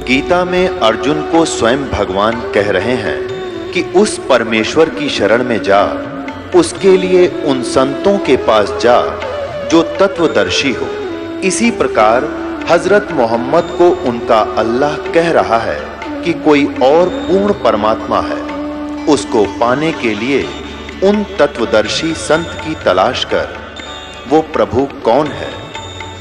गीता में अर्जुन को स्वयं भगवान कह रहे हैं कि उस परमेश्वर की शरण में जा, उसके लिए उन संतों के पास जा जो तत्वदर्शी हो। इसी प्रकार हजरत मोहम्मद को उनका अल्लाह कह रहा है कि कोई और पूर्ण परमात्मा है, उसको पाने के लिए उन तत्वदर्शी संत की तलाश कर। वो प्रभु कौन है,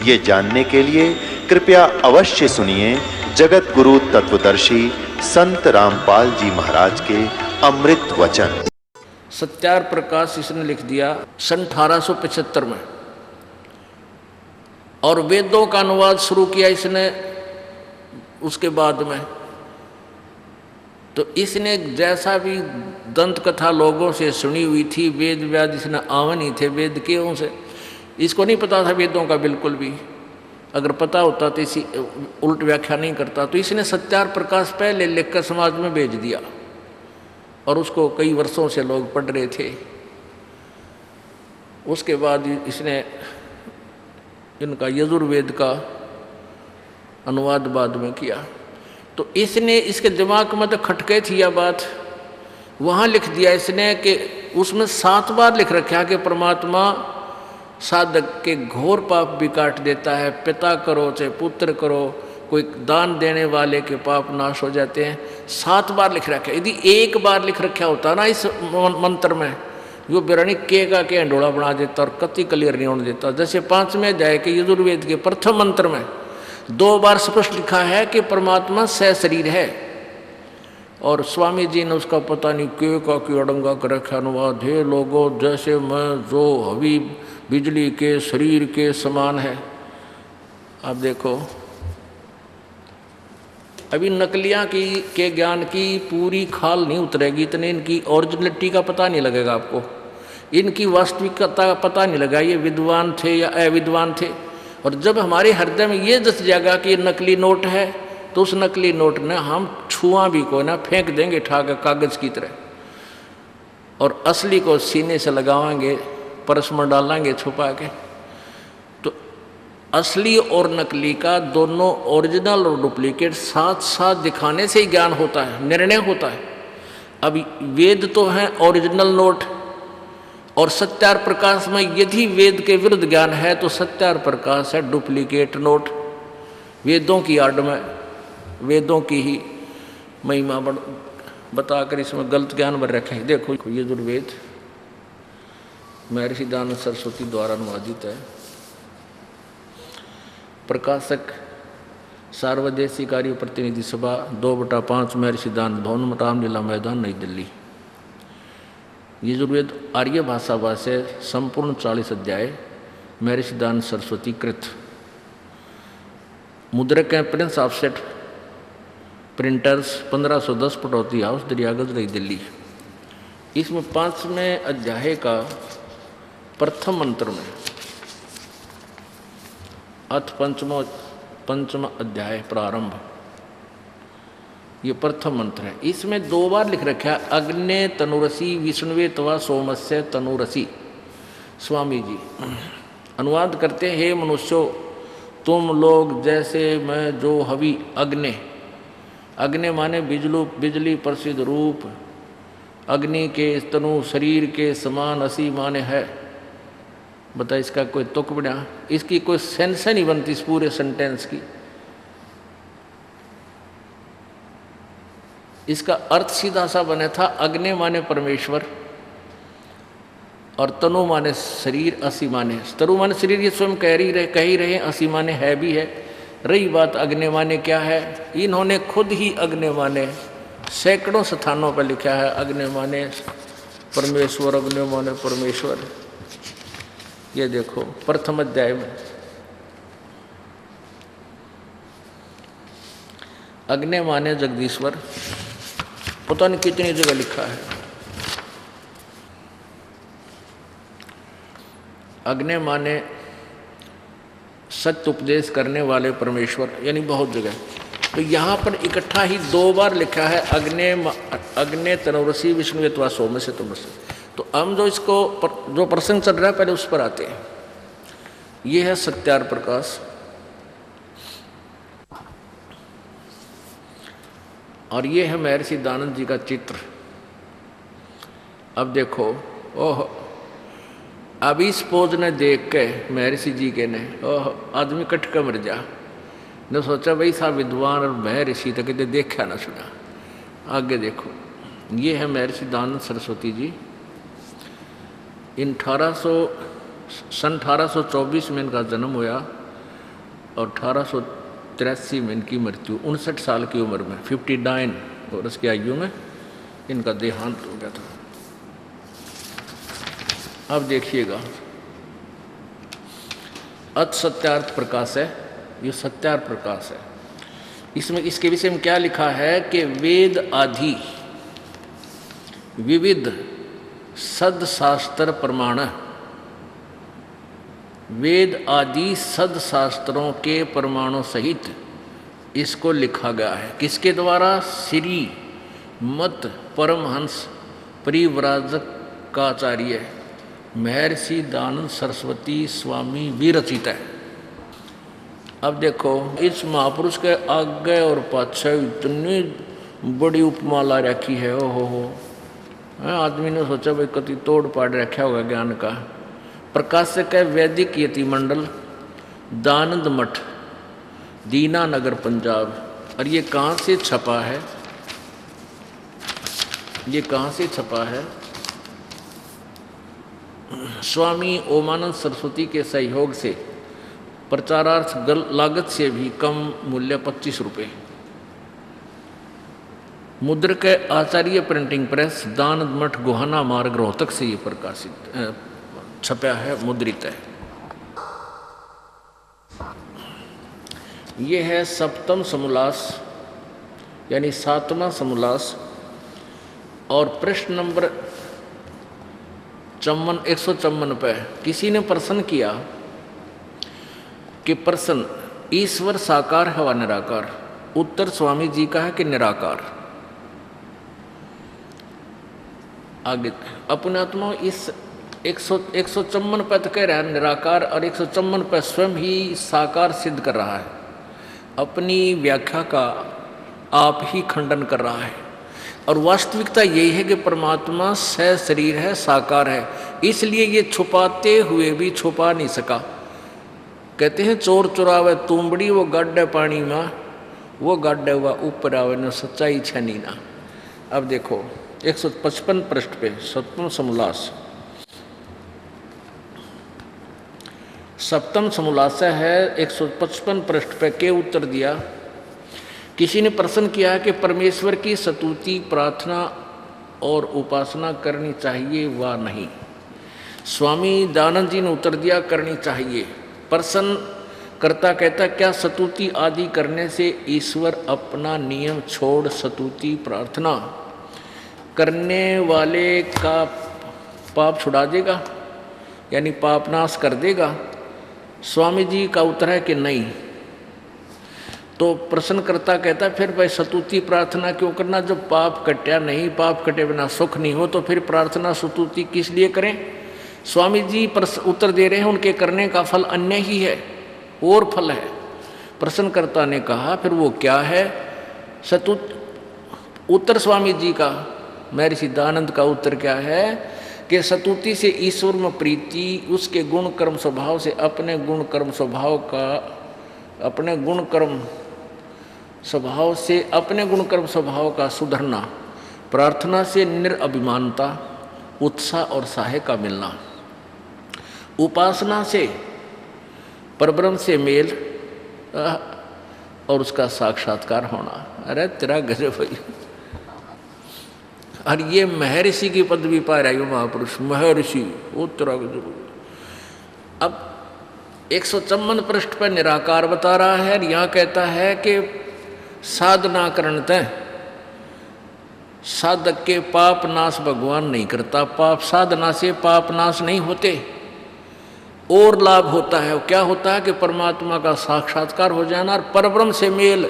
ये जानने के लिए कृपया अवश्य सुनिए जगत गुरु तत्वदर्शी संत रामपाल जी महाराज के अमृत वचन। सत्यार प्रकाश इसने लिख दिया सन 1875 में, और वेदों का अनुवाद शुरू किया इसने उसके बाद में। तो इसने जैसा भी दंत कथा लोगों से सुनी हुई थी, वेद व्याद इसने आवन ही थे वेद के से, इसको नहीं पता था वेदों का बिल्कुल भी। अगर पता होता तो इसी उल्ट व्याख्या नहीं करता। तो इसने सत्यार प्रकाश पहले लिखकर समाज में भेज दिया, और उसको कई वर्षों से लोग पढ़ रहे थे। उसके बाद इसने इनका यजुर्वेद का अनुवाद बाद में किया। तो इसने इसके दिमाग में तो खटके थी यह बात, वहाँ लिख दिया इसने कि उसमें 7 बार लिख रखा कि परमात्मा साधक के घोर पाप भी काट देता है। पिता करो चाहे पुत्र करो, कोई दान देने वाले के पाप नाश हो जाते हैं। 7 बार लिख रखा है। यदि एक बार लिख रखा होता ना इस मंत्र में, जो बिरणी के का के अंडोला बना देता और कति क्लियर नहीं होने देता। जैसे 5वें अध्याय के यजुर्वेद के प्रथम मंत्र में 2 बार स्पष्ट लिखा है कि परमात्मा सशरीर है, और स्वामी जी ने उसका पता नहीं के का की अड़ंगा कर रखा अनुवाद है लोगों, जैसे मैं जो हवी बिजली के शरीर के समान है। आप देखो अभी नकलियाँ की के ज्ञान की पूरी खाल नहीं उतरेगी, इतने इनकी ओरिजिनलिटी का पता नहीं लगेगा आपको, इनकी वास्तविकता का पता नहीं लगा ये विद्वान थे या अविद्वान थे। और जब हमारे हृदय में ये जस जाएगा कि ये नकली नोट है, तो उस नकली नोट ने हम छुआ भी को ना फेंक देंगे ठा के कागज की तरह, और असली को सीने से लगावाएंगे, पर्स में डालेंगे छुपा के। तो असली और नकली का दोनों ओरिजिनल और डुप्लीकेट साथ साथ दिखाने से ही ज्ञान होता है, निर्णय होता है। अब वेद तो है ओरिजिनल नोट, और सत्यार प्रकाश में यदि वेद के विरुद्ध ज्ञान है तो सत्यार प्रकाश है डुप्लीकेट नोट। वेदों की आड़ में वेदों की ही महिमा बताकर इसमें गलत ज्ञान भर रखे हैं। देखो यजुर्वेद महर्षि दयानंद सरस्वती द्वारा अनुवादित है। प्रकाशक सार्वदेशी कार्य प्रतिनिधि सभा 2/5 महर्षि दयानंद भवन, रामलीला मैदान, नई दिल्ली। यजुर्वेद आर्य भाषा भाष्य संपूर्ण 40 अध्याय महर्षि दयानंद सरस्वती कृत। मुद्रक हैं prince offset printers 1510 Pataudi house, Daryaganj, Nai Delhi. इसमें 5वें अध्याय का प्रथम मंत्र में अथ पंचम अध्याय प्रारंभ, ये प्रथम मंत्र है। इसमें 2 बार लिख रखा है अग्ने तनुरसी विष्णुवे तवा सोमस्य तनुरसी। स्वामी जी अनुवाद करते हैं, हे मनुष्यो तुम लोग जैसे मैं जो हवि अग्नि, अग्नि माने बिजली प्रसिद्ध रूप, अग्नि के तनु शरीर के समान असी माने है। बता इसका कोई तुक बना, इसकी कोई सेंस नहीं बनती इस पूरे सेंटेंस की। इसका अर्थ सीधा सा बना था अग्नि माने परमेश्वर, और तनु माने शरीर, असी माने तनु माने शरीर, ये स्वयं कह ही रहे, असी माने है भी है। रही बात अग्नि माने क्या है, इन्होंने खुद ही अग्नि माने सैकड़ों स्थानों पर लिखा है अग्नि माने परमेश्वर, अग्नि माने परमेश्वर। ये देखो प्रथम अध्याय में अग्नि माने जगदीश्वर, पता नहीं कितनी जगह लिखा है। अग्नि माने सत्य उपदेश करने वाले परमेश्वर, यानी बहुत जगह। तो यहाँ पर इकट्ठा ही 2 बार लिखा है अग्नि तनुरसी विष्णुत्वा सोम से तुमसे। तो हम जो इसको जो प्रसंग चल रहा है पहले उस पर आते हैं। ये है सत्यार प्रकाश। और ये है महर्षि दयानंद जी का चित्र। अब देखो, ओह, अब इस पोज ने देख के महर्षि जी के ने, ओह, आदमी कट कर मर जा। ने सोचा भाई साहब विद्वान और महर्षि तो कहते देखा ना सुना। आगे देखो, ये है महर्षि दयानंद सरस्वती जी। इन 1824 में इनका जन्म हुआ और 1883 में इनकी मृत्यु, 59 साल की उम्र में, 59 वर्ष की आयु में इनका देहांत हो गया था। अब देखिएगा, अत सत्यार्थ प्रकाश है, ये सत्यार्थ प्रकाश है। इसमें इसके विषय में क्या लिखा है कि वेद आदि विविध सदशास्त्र प्रमाण, वेद आदि सदशास्त्रों के प्रमाणों सहित इसको लिखा गया है। किसके द्वारा? श्री मत परमहंस परिव्राजकाचार्य महर्षि दयानंद सरस्वती स्वामी विरचित है। अब देखो, इस महापुरुष के आगे और पाछे इतनी बड़ी उपमा ला रखी है। ओहो हो, आदमी ने सोचा भाई कति तोड़ पाड़ रखा होगा ज्ञान का। प्रकाशक है वैदिक यति मंडल, दयानंद मठ, दीनानगर, पंजाब। और ये कहाँ से छपा है? ये कहाँ से छपा है? स्वामी ओमानंद सरस्वती के सहयोग से प्रचारार्थ लागत से भी कम मूल्य 25 रुपये। मुद्रक आचार्य प्रिंटिंग प्रेस, दयानंद मठ, गोहाना मार्ग, रोहतक से ये प्रकाशित छपा है, मुद्रित है। ये है सप्तम समोल्लास यानी 7वां समोल्लास। और प्रश्न नंबर 154 पे किसी ने प्रश्न किया कि प्रश्न, ईश्वर साकार है व निराकार? उत्तर स्वामी जी का है कि निराकार। आगे अपने आत्मा इस 154 पे तो कह रहा है निराकार, और 154 पे स्वयं ही साकार सिद्ध कर रहा है। अपनी व्याख्या का आप ही खंडन कर रहा है। और वास्तविकता यही है कि परमात्मा सशरीर है, साकार है, इसलिए ये छुपाते हुए भी छुपा नहीं सका। कहते हैं चोर चुरावे तुमबड़ी, वो गड्ढे पानी में, वो गड्ढे हुआ ऊपर आवे न, सच्चाई छनी ना। अब देखो 155 पृष्ठ पे 7वां समोल्लास, सप्तम समोल्लास है। 155 पृष्ठ पे के उत्तर दिया। किसी ने प्रश्न किया कि परमेश्वर की स्तुति, प्रार्थना और उपासना करनी चाहिए व नहीं? स्वामी दयानंद जी ने उत्तर दिया करनी चाहिए। प्रश्न करता कहता, क्या स्तुति आदि करने से ईश्वर अपना नियम छोड़ स्तुति प्रार्थना करने वाले का पाप छुड़ा देगा, यानी पाप नाश कर देगा? स्वामी जी का उत्तर है कि नहीं। तो प्रश्नकर्ता कहता, फिर भाई स्तुति प्रार्थना क्यों करना? जब पाप कटा नहीं, पाप कटे बिना सुख नहीं हो, तो फिर प्रार्थना स्तुति किस लिए करें? स्वामी जी उत्तर दे रहे हैं, उनके करने का फल अन्य ही है, और फल है। प्रश्नकर्ता ने कहा, फिर वो क्या है? उत्तर स्वामी जी का, महर्षि दयानंद का उत्तर क्या है कि स्तुति से ईश्वर में प्रीति, उसके गुण कर्म स्वभाव से अपने गुण कर्म स्वभाव का, अपने गुण कर्म स्वभाव से अपने गुण कर्म स्वभाव का सुधरना, प्रार्थना से निरअभिमानता, उत्साह और साहे का मिलना, उपासना से परब्रह्म से मेल और उसका साक्षात्कार होना। अरे तेरा गजब भाई। और ये महर्षि की पदवी पा रहा है महापुरुष, महर्षि, वो तेरा गजब। अब 154 पृष्ठ पर निराकार बता रहा है, और यहाँ कहता है कि साधना करणतः साधक के पाप नाश भगवान नहीं करता। पाप साधना से पाप नाश नहीं होते, और लाभ होता है। क्या होता है कि परमात्मा का साक्षात्कार हो जाना और परब्रह्म से मेल।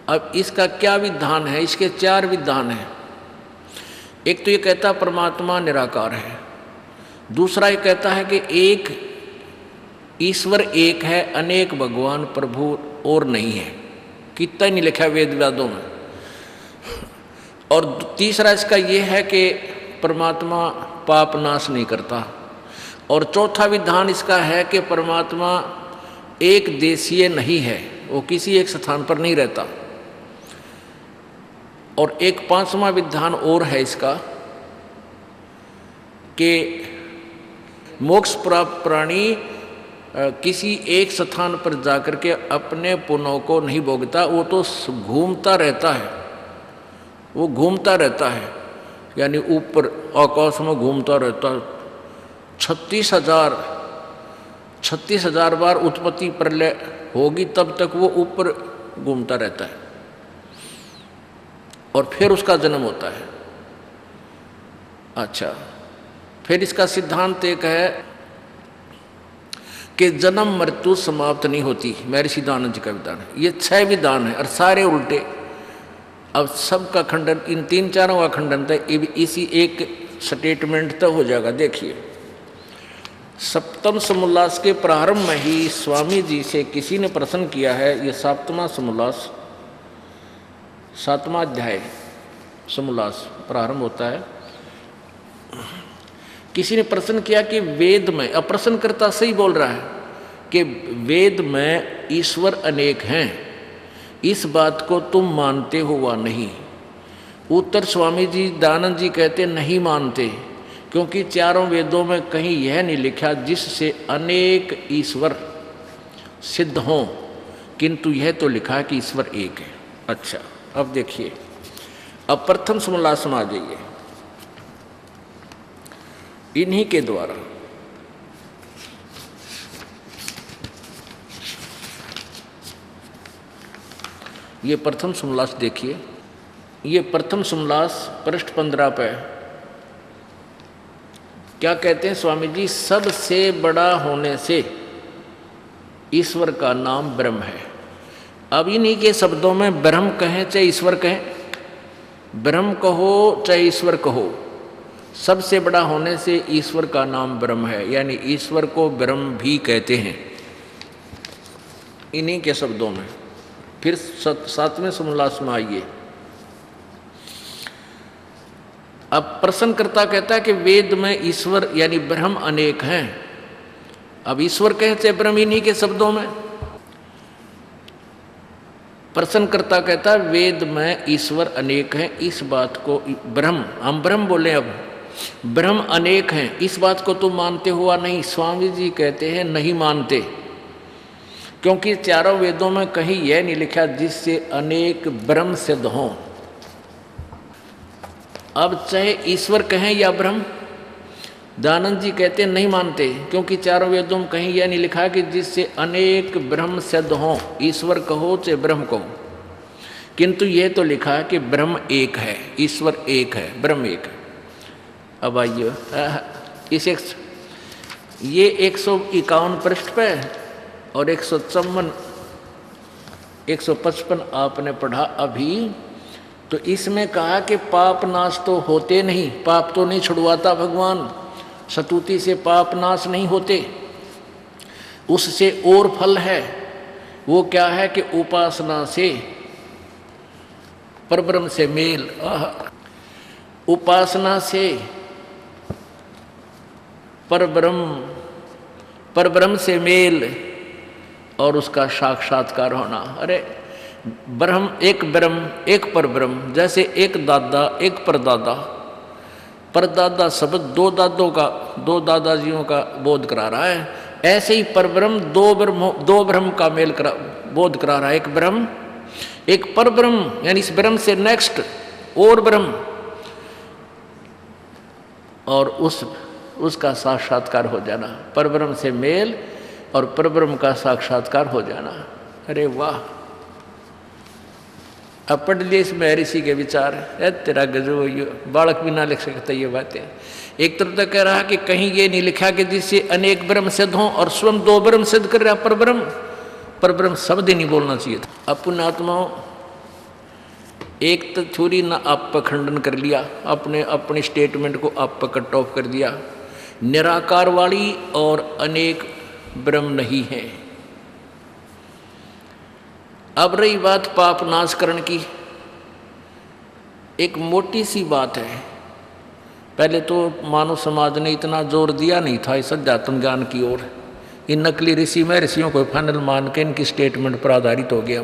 अब इसका क्या विधान है? इसके 4 विधान हैं। एक तो ये कहता परमात्मा निराकार है, दूसरा ये कहता है कि एक ईश्वर एक है, अनेक भगवान प्रभु और नहीं है। कितना नहीं लिखा वेद वेदों में, और तीसरा इसका ये है कि परमात्मा पाप नाश नहीं करता। और चौथा विधान इसका है कि परमात्मा एक देशीय नहीं है, वो किसी एक स्थान पर नहीं रहता। और एक पांचवा विधान और है इसका कि मोक्ष प्राप्त प्राणी किसी एक स्थान पर जाकर के अपने पुण्यों को नहीं भोगता, वो तो घूमता रहता है, वो घूमता रहता है, यानी ऊपर आकाश में घूमता रहता है। 36,000 बार उत्पत्ति प्रलय होगी तब तक वो ऊपर घूमता रहता है और फिर उसका जन्म होता है। अच्छा, फिर इसका सिद्धांत एक है कि जन्म मृत्यु समाप्त नहीं होती, महर्षि दयानंद जी का विधान है। ये 6 विधान है और सारे उल्टे। अब सबका खंडन, इन 3-4 का खंडन था, इसी एक स्टेटमेंट तो हो जाएगा। देखिए, सप्तम समोल्लास के प्रारंभ में ही स्वामी जी से किसी ने प्रश्न किया है। ये 7वां समोल्लास, 7वां अध्याय समोल्लास प्रारंभ होता है। किसी ने प्रश्न किया कि वेद में, अब प्रश्नकर्ता सही बोल रहा है कि वेद में ईश्वर अनेक हैं, इस बात को तुम मानते हो वा नहीं? उत्तर स्वामी जी दयानंद जी कहते नहीं मानते, क्योंकि चारों वेदों में कहीं यह नहीं लिखा जिससे अनेक ईश्वर सिद्ध हों, किंतु यह तो लिखा है कि ईश्वर एक है। अच्छा, अब देखिए, अब प्रथम समोल्लास में आ जाइए। इन्हीं के द्वारा ये प्रथम समोल्लास देखिए, ये प्रथम समोल्लास पृष्ठ 15 पे क्या कहते हैं स्वामी जी? सबसे बड़ा होने से ईश्वर का नाम ब्रह्म है। अब इन्हीं के शब्दों में ब्रह्म कहें चाहे ईश्वर कहें, ब्रह्म कहो चाहे ईश्वर कहो, सबसे बड़ा होने से ईश्वर का नाम ब्रह्म है, यानी ईश्वर को ब्रह्म भी कहते हैं इन्हीं के शब्दों में। फिर 7वें समोल्लास में आइए। अब प्रश्नकर्ता कहता है कि वेद में ईश्वर यानी ब्रह्म अनेक हैं। अब ईश्वर कहते ब्रह्म इन्हीं के शब्दों में। प्रश्नकर्ता कहता है वेद में ईश्वर अनेक हैं, इस बात को ब्रह्म, हम ब्रह्म बोले, अब ब्रह्म अनेक हैं, इस बात को तुम मानते हुआ नहीं? स्वामी जी कहते हैं नहीं मानते, क्योंकि चारों वेदों में कहीं यह नहीं लिखा जिससे अनेक ब्रह्म सिद्ध हों। अब चाहे ईश्वर कहें या ब्रह्म, दयानंद जी कहते हैं नहीं मानते, क्योंकि चारों वेदों में कहीं यह नहीं लिखा कि जिससे अनेक ब्रह्म सिद्ध हों, ईश्वर कहो चाहे ब्रह्म कहो, किंतु यह तो लिखा है कि ब्रह्म एक है, ईश्वर एक है, ब्रह्म एक है। अब आइए इस ये 151 पृष्ठ पे और 155 आपने पढ़ा अभी, तो इसमें कहा कि पाप नाश तो होते नहीं, पाप तो नहीं छुड़वाता भगवान, स्तुति से पाप नाश नहीं होते, उससे और फल है। वो क्या है कि उपासना से परब्रह्म से मेल, उपासना से परब्रह्म से मेल और उसका साक्षात्कार होना। अरे ब्रह्म, एक परब्रह्म, जैसे एक दादा एक परदादा, परदादा शब्द दो दादाजियों का बोध करा रहा है, ऐसे ही परब्रह्म दो ब्रह्म का मेल बोध करा रहा है। एक ब्रह्म, एक परब्रह्म, यानी इस ब्रह्म से नेक्स्ट और ब्रह्म, और उसका साक्षात्कार हो जाना, परब्रह्म से मेल और परब्रह्म का साक्षात्कार हो जाना। अरे वाह, अब पढ़ लिए इस महर्षि के विचार, तेरा गजब, बालक भी ना लिख सकता ये बातें। एक तरफ तो कह रहा कि कहीं ये नहीं लिखा कि जिससे अनेक ब्रह्म सिद्ध हों, और स्वयं दो ब्रह्म सिद्ध कर रहा परब्रह्म शब्द ही नहीं बोलना चाहिए था। अपने आत्माओं, एक तो थोड़ी ना आप पर खंडन कर लिया, अपने स्टेटमेंट को आप पर कट ऑफ कर दिया, निराकार वाली और अनेक ब्रह्म नहीं है। अब रही बात पाप नाश करण की, एक मोटी सी बात है। पहले तो मानव समाज ने इतना जोर दिया नहीं था इस अध्यात्म ज्ञान की ओर। इन नकली ऋषि में ऋषियों को फाइनल मान के इनकी स्टेटमेंट पर आधारित हो गया।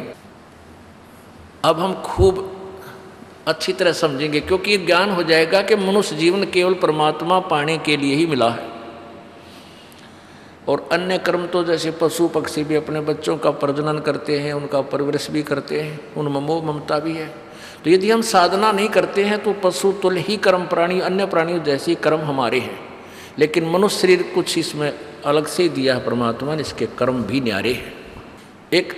अब हम खूब अच्छी तरह समझेंगे, क्योंकि ये ज्ञान हो जाएगा कि मनुष्य जीवन केवल परमात्मा पाने के लिए ही मिला है, और अन्य कर्म तो जैसे पशु पक्षी भी अपने बच्चों का प्रजनन करते हैं, उनका परवरिश भी करते हैं, उनमें मोह ममता भी है। तो यदि हम साधना नहीं करते हैं तो पशु तुल्य ही कर्म प्राणी, अन्य प्राणियों जैसे कर्म हमारे हैं। लेकिन मनुष्य शरीर कुछ इसमें अलग से दिया है परमात्मा ने, इसके कर्म भी न्यारे हैं। एक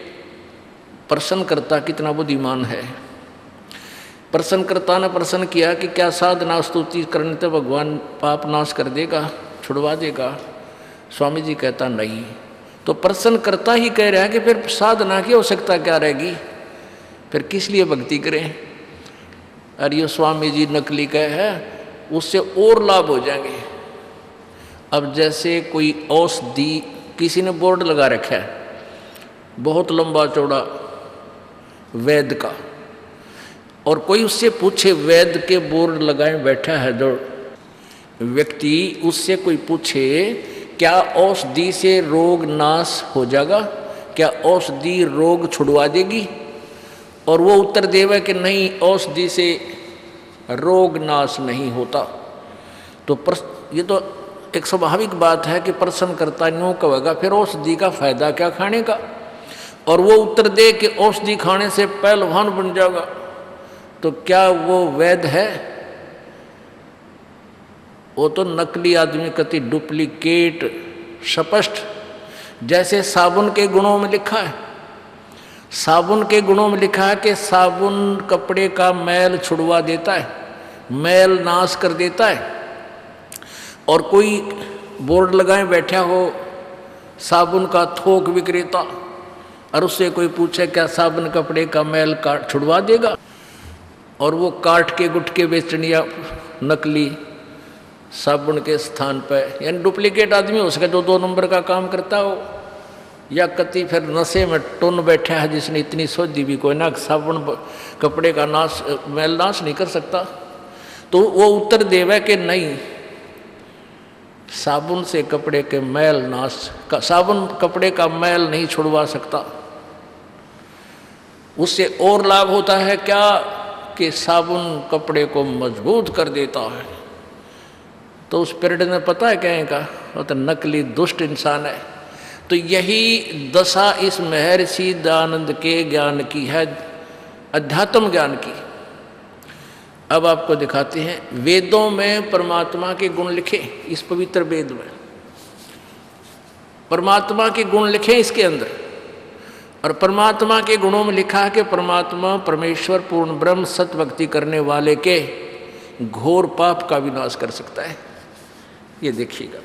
प्रश्नकर्ता कितना बुद्धिमान है। प्रश्नकर्ता ने प्रश्न किया कि क्या साधना स्तुति करने से भगवान पाप नाश कर देगा, छुड़वा देगा? स्वामी जी कहता नहीं। तो प्रश्नकर्ता ही कह रहा है कि फिर साधना की आवश्यकता क्या रहेगी, फिर किस लिए भक्ति करें? अरे ये स्वामी जी नकली कहे है, उससे और लाभ हो जाएंगे। अब जैसे कोई औषधि, किसी ने बोर्ड लगा रखा है बहुत लंबा चौड़ा वैद्य का, और कोई उससे पूछे, वैद्य के बोर्ड लगाए बैठा है जो व्यक्ति, उससे कोई पूछे क्या औषधि से रोग नाश हो जाएगा, क्या औषधि रोग छुड़वा देगी? और वो उत्तर देवे कि नहीं, औषधि से रोग नाश नहीं होता। तो ये तो एक स्वाभाविक बात है कि प्रश्नकर्ता यूँ कहेगा फिर औषधि का फायदा क्या खाने का? और वो उत्तर दे कि औषधि खाने से पहलवान बन जाएगा। तो क्या वो वैद्य है? वो तो नकली आदमी, कति डुप्लीकेट स्पष्ट। जैसे साबुन के गुणों में लिखा है, साबुन के गुणों में लिखा है कि साबुन कपड़े का मैल छुड़वा देता है, मैल नाश कर देता है। और कोई बोर्ड लगाए बैठा हो साबुन का थोक विक्रेता, और उससे कोई पूछे क्या साबुन कपड़े का मैल काट छुड़वा देगा, और वो काट के गुटके बेचने या नकली साबुन के स्थान पर, यानी डुप्लीकेट आदमी हो सके जो 2 नंबर का काम करता हो, या कति फिर नशे में टुन बैठा है जिसने इतनी सोची भी कोई ना साबुन कपड़े का नाश मैल नाश नहीं कर सकता। तो वो उत्तर देवे कि नहीं, साबुन से कपड़े के मैल नाश, साबुन कपड़े का मैल नहीं छुड़वा सकता। उससे और लाभ होता है क्या कि साबुन कपड़े को मजबूत कर देता है। तो उस पीरियड ने पता है क्या का, वो तो नकली दुष्ट इंसान है। तो यही दशा इस महर्षि दयानंद के ज्ञान की है, अध्यात्म ज्ञान की। अब आपको दिखाते हैं, वेदों में परमात्मा के गुण लिखे, इस पवित्र वेद में परमात्मा के गुण लिखे इसके अंदर, और परमात्मा के गुणों में लिखा है कि परमात्मा परमेश्वर पूर्ण ब्रह्म सत्य भक्ति करने वाले के घोर पाप का विनाश कर सकता है। ये देखिएगा,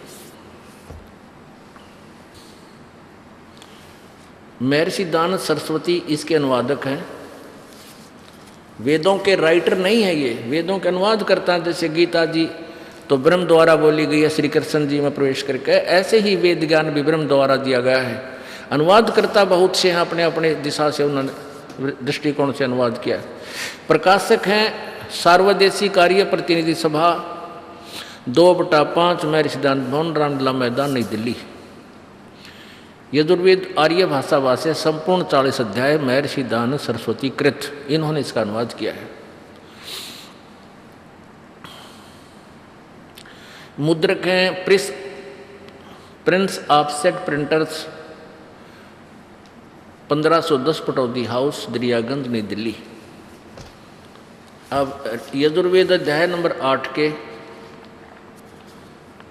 महर्षि दयानंद सरस्वती इसके अनुवादक हैं। वेदों के राइटर नहीं है ये, वेदों के अनुवाद करता है। जैसे गीता जी तो ब्रह्म द्वारा बोली गई है श्री कृष्ण जी में प्रवेश करके, ऐसे ही वेद ज्ञान भी ब्रह्म द्वारा दिया गया है। अनुवाद करता बहुत से हैं, अपने अपने दिशा से उन्होंने दृष्टिकोण से अनुवाद किया। प्रकाशक हैं सार्वदेशी कार्य प्रतिनिधि सभा 2/5 महर्षि दयानंद भवन, रामलीला मैदान, नई दिल्ली। यजुर्वेद आर्य भाषा भाष्य संपूर्ण 40 अध्याय महर्षि दयानंद सरस्वती कृत, इन्होंने इसका अनुवाद किया है। मुद्रक हैं prince offset printers, 1510 Pataudi house, Daryaganj, Nai Delhi. अब यजुर्वेद अध्याय नंबर 8 के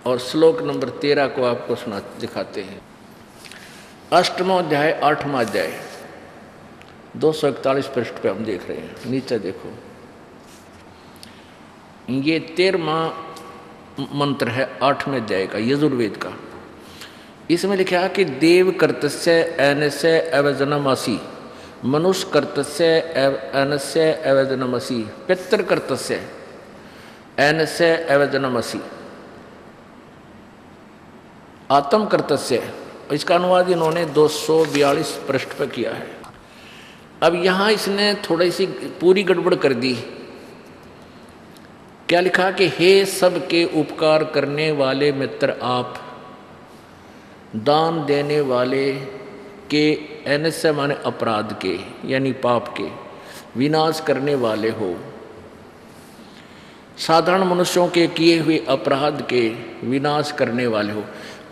और श्लोक नंबर 13 को आपको दिखाते हैं। 8वां अध्याय 8वां अध्याय 241 पृष्ठ पे हम देख रहे हैं। नीचे देखो, ये 13वां मंत्र है 8वें अध्याय का यजुर्वेद का। इसमें लिखा है कि देव कर्तस्य एनस्य अवजनमसि, मनुष्य कर्तस्य एनस्य अवजनमसि, पितृ कर्तस्य एनस्य अवजनमसि, आत्म कर्तस्य। इसका अनुवाद इन्होंने 242 पृष्ठ पर किया है। अब यहाँ इसने थोड़ी सी पूरी गड़बड़ कर दी। क्या लिखा कि हे सबके उपकार करने वाले मित्र आप, दान देने वाले के एनस्य माने अपराध के यानी पाप के विनाश करने वाले हो, साधारण मनुष्यों के किए हुए अपराध के विनाश करने वाले हो।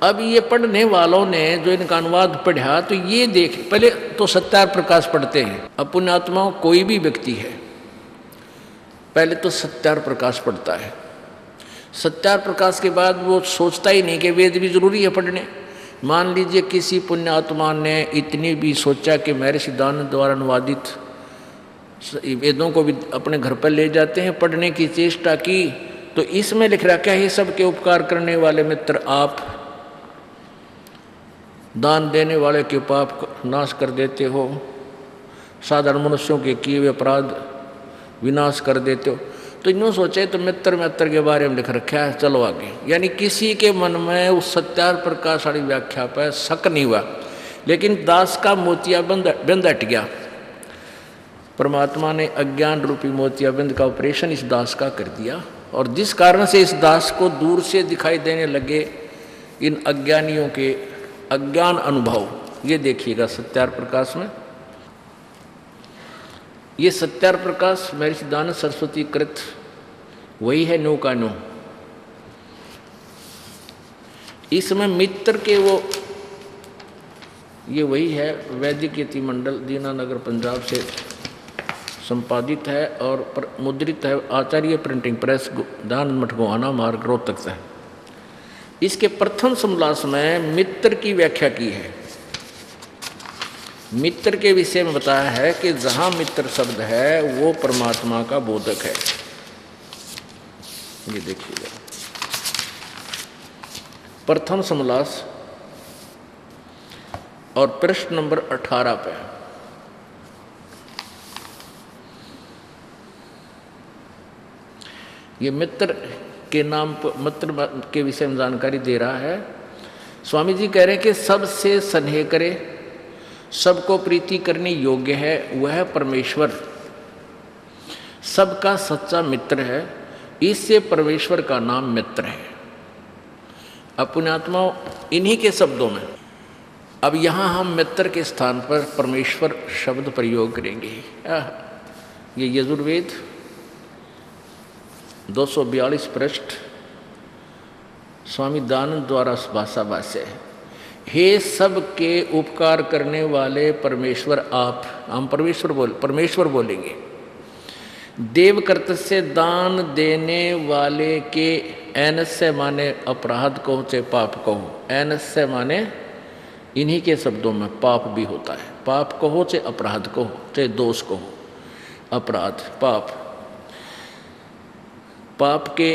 अब ये पढ़ने वालों ने जो इनका अनुवाद पढ़ा तो ये देख, पहले तो सत्यार प्रकाश पढ़ते हैं। अब पुण्यात्माओं कोई भी व्यक्ति है पहले तो सत्यार प्रकाश पढ़ता है। सत्यार प्रकाश के बाद वो सोचता ही नहीं कि वेद भी जरूरी है पढ़ने। मान लीजिए किसी पुण्यात्मा ने इतनी भी सोचा कि महर्षि दयानंद द्वारा अनुवादित वेदों को भी अपने घर पर ले जाते हैं, पढ़ने की चेष्टा की, तो इसमें लिख रखा है सबके उपकार करने वाले मित्र आप, दान देने वाले के पाप का नाश कर देते हो, साधारण मनुष्यों के किए हुए अपराध विनाश कर देते हो। तो इन्होंने सोचे तो मित्र के बारे में लिख रखा है, चलो आगे। यानी किसी के मन में उस सत्यार प्रकाश वाली व्याख्या पर शक नहीं हुआ, लेकिन दास का मोतियाबिंद हट गया। परमात्मा ने अज्ञान रूपी मोतियाबिंद का ऑपरेशन इस दास का कर दिया, और जिस कारण से इस दास को दूर से दिखाई देने लगे इन अज्ञानियों के अज्ञान अनुभव। ये देखिएगा सत्यार प्रकाश में, ये सत्यार प्रकाश महर्षि दयानंद सरस्वती कृत वही है, नो का नो। इसमें मित्र के वो ये वही है, वैदिक यति मंडल दीनानगर पंजाब से संपादित है और मुद्रित है, आचार्य प्रिंटिंग प्रेस दयानंद मठ गोहाना मार्ग रोहतक से। इसके प्रथम समलास में मित्र की व्याख्या की है। मित्र के विषय में बताया है कि जहाँ मित्र शब्द है वो परमात्मा का बोधक है। ये देखिएगा प्रथम समलास और प्रश्न नंबर 18 पे। ये मित्र के नाम पर, मित्र के विषय में जानकारी दे रहा है। स्वामी जी कह रहे हैं कि सबसे स्नेह करे, सबको प्रीति करने योग्य है, वह परमेश्वर सबका सच्चा मित्र है। इससे परमेश्वर का नाम मित्र है। अब पुण्यात्माओं इन्हीं के शब्दों में अब यहाँ हम मित्र के स्थान पर परमेश्वर शब्द प्रयोग करेंगे। ये यजुर्वेद 242 पृष्ठ स्वामी दयानंद द्वारा भाषा भाष्य है। हे सब के उपकार करने वाले परमेश्वर आप, हम परमेश्वर बोलेंगे। देव कर्तस्य दान देने वाले के ऐनस्य माने अपराध कहो चाहे पाप कहो। ऐनस्य माने इन्हीं के शब्दों में पाप भी होता है। पाप कहो चाहे अपराध कहो चाहे दोष कहो। अपराध पाप, पाप के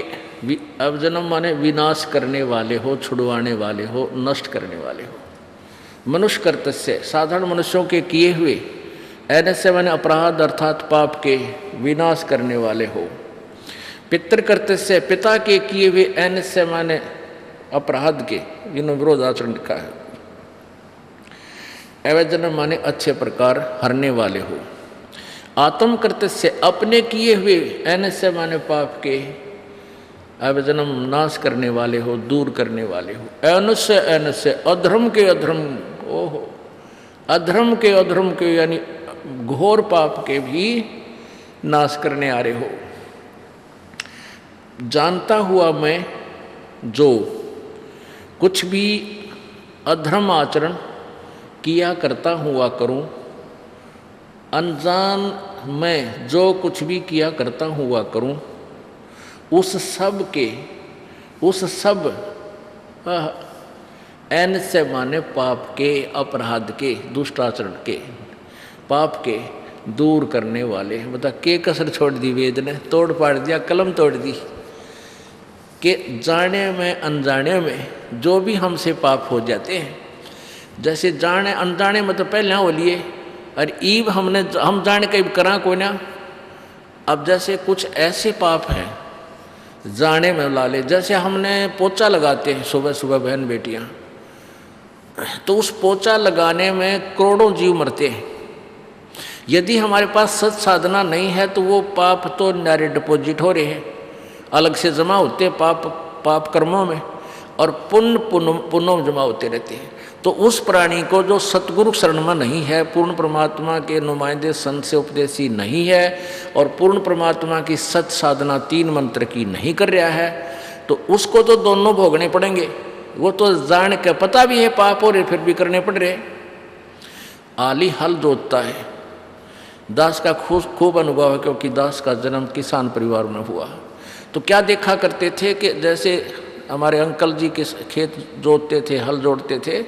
अवजन्म माने विनाश करने वाले हो, छुड़वाने वाले हो, नष्ट करने वाले हो। मनुष्य कर्तस्य साधारण मनुष्यों के किए हुए, ऐनस्य माने अपराध अर्थात पाप के विनाश करने वाले हो। पितृ कर्तस्य पिता के किए हुए, ऐनस्य माने अपराध के, इन्होंने विरोध आचरण लिखा है। अवजन्म माने अच्छे प्रकार हरने वाले हो। आत्म कर्तस्य अपने किए हुए, ऐनस्य माने पाप के अवजन्म नाश करने वाले हो, दूर करने वाले हो। ऐनस्य ऐनस्य अधर्म के अधर्म, ओहो अधर्म के यानी घोर पाप के भी नाश करने आ रहे हो। जानता हुआ मैं जो कुछ भी अधर्म आचरण किया करता हुआ करूं, अनजान मैं जो कुछ भी किया करता हुआ करूं, उस सब ऐनस्य माने पाप के, अपराध के, दुष्टाचरण के, पाप के दूर करने वाले। बता के कसर छोड़ दी वेद ने, तोड़ पाड़ दिया, कलम तोड़ दी कि जाने में अनजाने में जो भी हमसे पाप हो जाते हैं, जैसे जाने अनजाने में तो पहले हो लिए और ईब हम जाने कहीं करा को ना। अब जैसे कुछ ऐसे पाप हैं जाने में ला ले, जैसे हमने पोछा लगाते हैं सुबह सुबह बहन बेटियां, तो उस पोछा लगाने में करोड़ों जीव मरते हैं। यदि हमारे पास सच साधना नहीं है तो वो पाप तो नारे डिपॉजिट हो रहे हैं। अलग से जमा होते हैं पाप कर्मों में, और पुण्य जमा होते रहते हैं। तो उस प्राणी को जो सतगुरु शरण में नहीं है, पूर्ण परमात्मा के नुमाइंदे संत से उपदेशी नहीं है, और पूर्ण परमात्मा की सत साधना 3 मंत्र की नहीं कर रहा है, तो उसको तो दोनों भोगने पड़ेंगे। वो तो जान के पता भी है पाप हो रहे, फिर भी करने पड़ रहे। आली हल जोतता है। दास का खूब अनुभव है, क्योंकि दास का जन्म किसान परिवार में हुआ। तो क्या देखा करते थे कि जैसे हमारे अंकल जी के खेत जोतते थे, हल जोड़ते थे,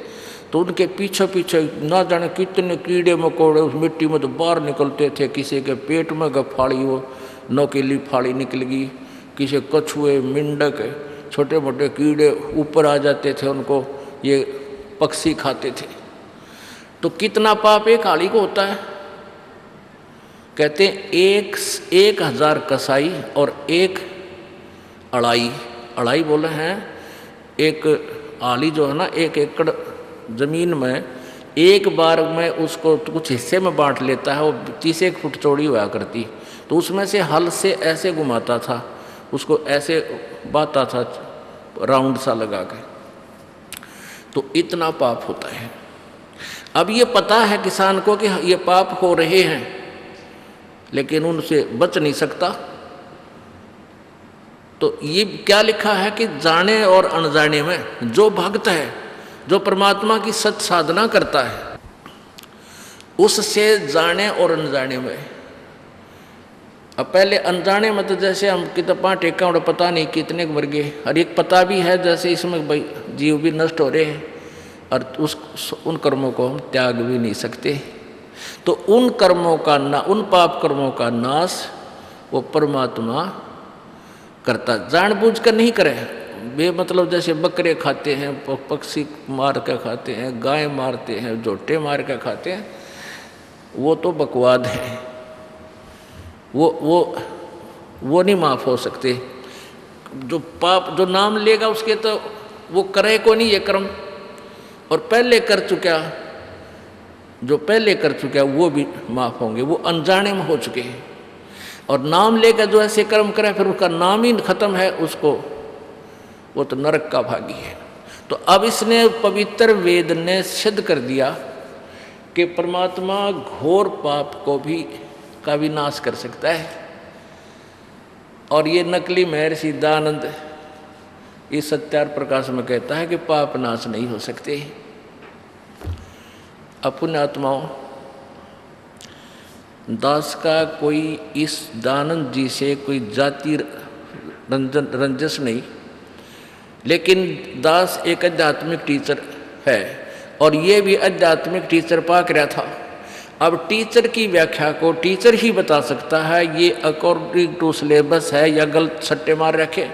तो उनके पीछे पीछे ना जाने कितने कीड़े मकोड़े उस मिट्टी में तो बाहर निकलते थे। किसी के पेट में फाड़ी, वो नोकीली फाड़ी निकल गई, किसी कछुए, मेंढक, छोटे मोटे कीड़े ऊपर आ जाते थे, उनको ये पक्षी खाते थे। तो कितना पाप एक हाली को होता है। कहते हैं 1000 कसाई और 1 अड़ाई बोले हैं। एक आली जो है ना, 1 एकड़ जमीन में एक बार में उसको कुछ हिस्से में बांट लेता है, वो 30 फुट चौड़ी हुआ करती। तो उसमें से हल से ऐसे घुमाता था, उसको ऐसे बाता था राउंड सा लगा के। तो इतना पाप होता है। अब ये पता है किसान को कि ये पाप हो रहे हैं, लेकिन उनसे बच नहीं सकता। तो ये क्या लिखा है कि जाने और अनजाने में जो भक्त है, जो परमात्मा की सत साधना करता है, उससे जाने और अनजाने में। अब पहले अनजाने में तो जैसे हम कितना टेका और पता नहीं कितने मर गए, और एक पता भी है जैसे इसमें भाई जीव भी नष्ट हो रहे हैं, और उन कर्मों को हम त्याग भी नहीं सकते। तो उन कर्मों का उन पाप कर्मों का नाश वो परमात्मा करता, जानबूझ कर नहीं करे। वे मतलब जैसे बकरे खाते हैं, पक्षी मार कर खाते हैं, गाय मारते हैं, जोटे मार कर खाते हैं, वो तो बकवाद है। वो नहीं माफ हो सकते। जो पाप जो नाम लेगा उसके, तो वो करे को नहीं ये कर्म, और पहले कर चुका, जो पहले कर चुका वो भी माफ होंगे, वो अनजाने में हो चुके हैं। और नाम लेकर जो ऐसे कर्म करे, फिर उसका नाम ही खत्म है, उसको वो तो नरक का भागी है। तो अब इसने पवित्र वेद ने सिद्ध कर दिया कि परमात्मा घोर पाप को भी का विनाश कर सकता है। और ये नकली महर्षि दयानंद इस सत्यार प्रकाश में कहता है कि पाप नाश नहीं हो सकते। अपुण्य आत्माओं, दास का कोई इस दयानंद जी से कोई जाति रंजस नहीं, लेकिन दास एक आध्यात्मिक टीचर है, और ये भी आध्यात्मिक टीचर पाक रहा था। अब टीचर की व्याख्या को टीचर ही बता सकता है, ये अकॉर्डिंग टू सिलेबस है या गलत सट्टे मार रखे।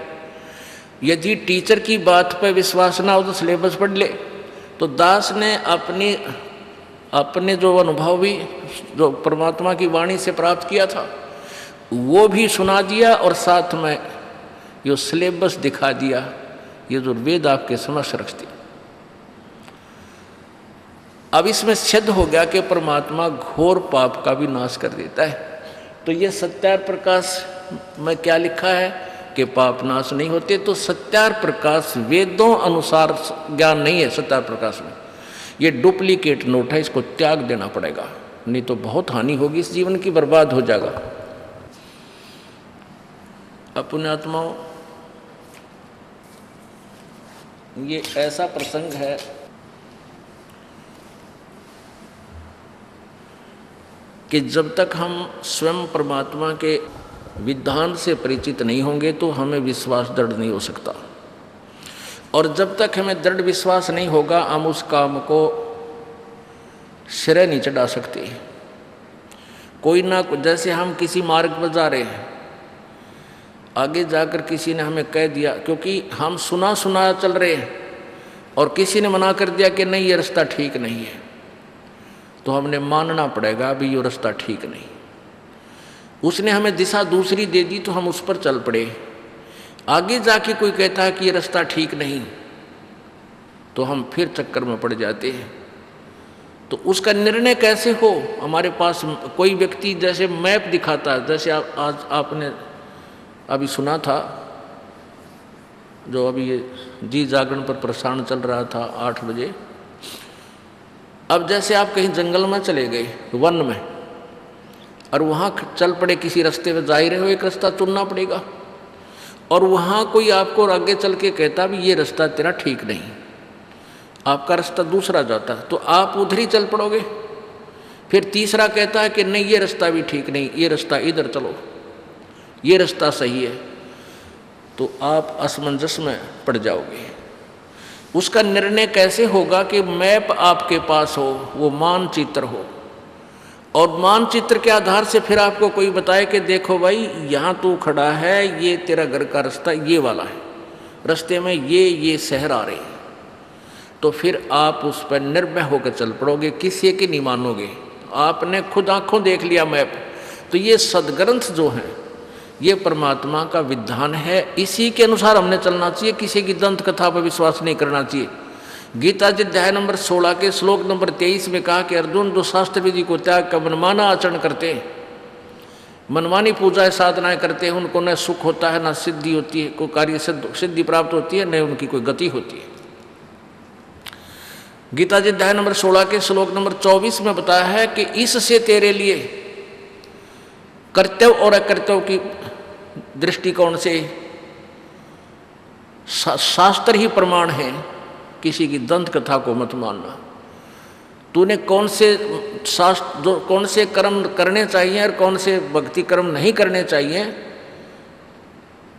यदि टीचर की बात पर विश्वास ना हो तो सिलेबस पढ़ ले। तो दास ने अपने जो अनुभव भी जो परमात्मा की वाणी से प्राप्त किया था वो भी सुना दिया, और साथ में ये सिलेबस दिखा दिया, ये जो वेद आपके समक्ष रख दिया। अब इसमें सिद्ध हो गया कि परमात्मा घोर पाप का भी नाश कर देता है। तो ये सत्यार प्रकाश में क्या लिखा है कि पाप नाश नहीं होते। तो सत्यार प्रकाश वेदों अनुसार ज्ञान नहीं है। सत्यार प्रकाश में ये डुप्लीकेट नोट है, इसको त्याग देना पड़ेगा, नहीं तो बहुत हानि होगी, इस जीवन की बर्बाद हो जाएगा। अपने आत्माओं, ये ऐसा प्रसंग है कि जब तक हम स्वयं परमात्मा के विधान से परिचित नहीं होंगे तो हमें विश्वास दृढ़ नहीं हो सकता, और जब तक हमें दृढ़ विश्वास नहीं होगा हम उस काम को सिरे नहीं चढ़ा सकते। कोई ना, जैसे हम किसी मार्ग पर जा रहे हैं, आगे जाकर किसी ने हमें कह दिया, क्योंकि हम सुना चल रहे हैं और किसी ने मना कर दिया कि नहीं ये रास्ता ठीक नहीं है, तो हमने मानना पड़ेगा अभी ये रास्ता ठीक नहीं। उसने हमें दिशा दूसरी दे दी तो हम उस पर चल पड़े। आगे जाके कोई कहता है कि ये रास्ता ठीक नहीं, तो हम फिर चक्कर में पड़ जाते हैं। तो उसका निर्णय कैसे हो? हमारे पास कोई व्यक्ति जैसे मैप दिखाता है, जैसे आज आपने अभी सुना था जो अभी ये जी जागरण पर प्रसारण चल रहा था 8 बजे। अब जैसे आप कहीं जंगल में चले गए, वन में, और वहाँ चल पड़े किसी रास्ते में, जा ही रहे हो, एक रास्ता चुनना पड़ेगा, और वहाँ कोई आपको आगे चल के कहता भी ये रास्ता तेरा ठीक नहीं, आपका रास्ता दूसरा जाता, तो आप उधर ही चल पड़ोगे। फिर तीसरा कहता है कि नहीं ये रास्ता भी ठीक नहीं, ये रास्ता इधर चलो, ये रास्ता सही है, तो आप असमंजस में पड़ जाओगे। उसका निर्णय कैसे होगा कि मैप आपके पास हो, वो मानचित्र हो, और मानचित्र के आधार से फिर आपको कोई बताए कि देखो भाई यहाँ तू खड़ा है, ये तेरा घर का रास्ता ये वाला है, रास्ते में ये शहर आ रहे हैं, तो फिर आप उस पर निर्भय होकर चल पड़ोगे, किसी की नहीं मानोगे। आपने खुद आंखों देख लिया मैप। तो ये सदग्रंथ जो हैं ये परमात्मा का विधान है, इसी के अनुसार हमने चलना चाहिए, किसी की दंत कथा पर विश्वास नहीं करना चाहिए। गीता जी अध्याय नंबर 16 के श्लोक नंबर 23 में कहा कि अर्जुन जो शास्त्र विधि को त्याग कर मनमाना आचरण करते हैं, मनमानी पूजा साधनाएं करते हैं, उनको न सुख होता है, न सिद्धि होती है, कोई कार्य सिद्धि प्राप्त होती है, न उनकी कोई गति होती है। गीता जी अध्याय नंबर 16 के श्लोक नंबर 24 में बताया है कि इससे तेरे लिए कर्तव्य और अकर्तव्य की दृष्टिकोण से शास्त्र ही प्रमाण है, किसी की दंत कथा को मत मानना। तूने कौन से कर्म करने चाहिए और कौन से भक्ति कर्म नहीं करने चाहिए,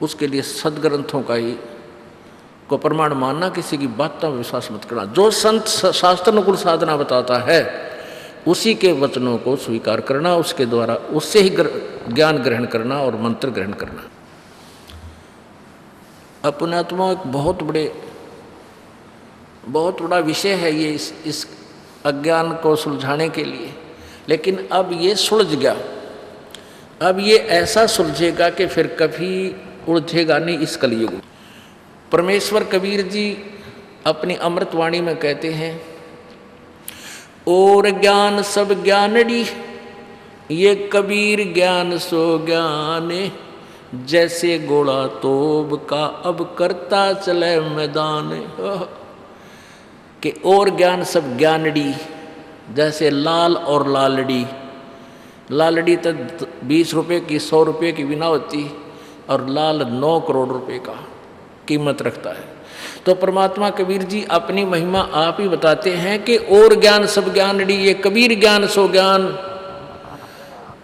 उसके लिए सदग्रंथों का ही को प्रमाण मानना, किसी की बातों में विश्वास मत करना। जो संत शास्त्र अनुकूल साधना बताता है उसी के वचनों को स्वीकार करना, उसके द्वारा उससे ही ज्ञान ग्रहण करना और मंत्र ग्रहण करना। अपने आत्मा एक बहुत बड़ा विषय है ये, इस अज्ञान को सुलझाने के लिए। लेकिन अब ये सुलझ गया, अब ये ऐसा सुलझेगा कि फिर कभी उलझेगा नहीं इस कलयुग। परमेश्वर कबीर जी अपनी अमृतवाणी में कहते हैं, और ज्ञान सब ज्ञानड़ी, ये कबीर ज्ञान सो ज्ञान, जैसे घोड़ा तोब का अब करता चले मैदान। कि और ज्ञान सब ज्ञानड़ी, जैसे लाल और लालड़ी, लालड़ी तो 20 रुपये की 100 रुपये की बिना होती, और लाल 9 करोड़ रुपए का कीमत रखता है। तो परमात्मा कबीर जी अपनी महिमा आप ही बताते हैं कि और ज्ञान सब ज्ञानड़ी, ये कबीर ज्ञान सो ज्ञान,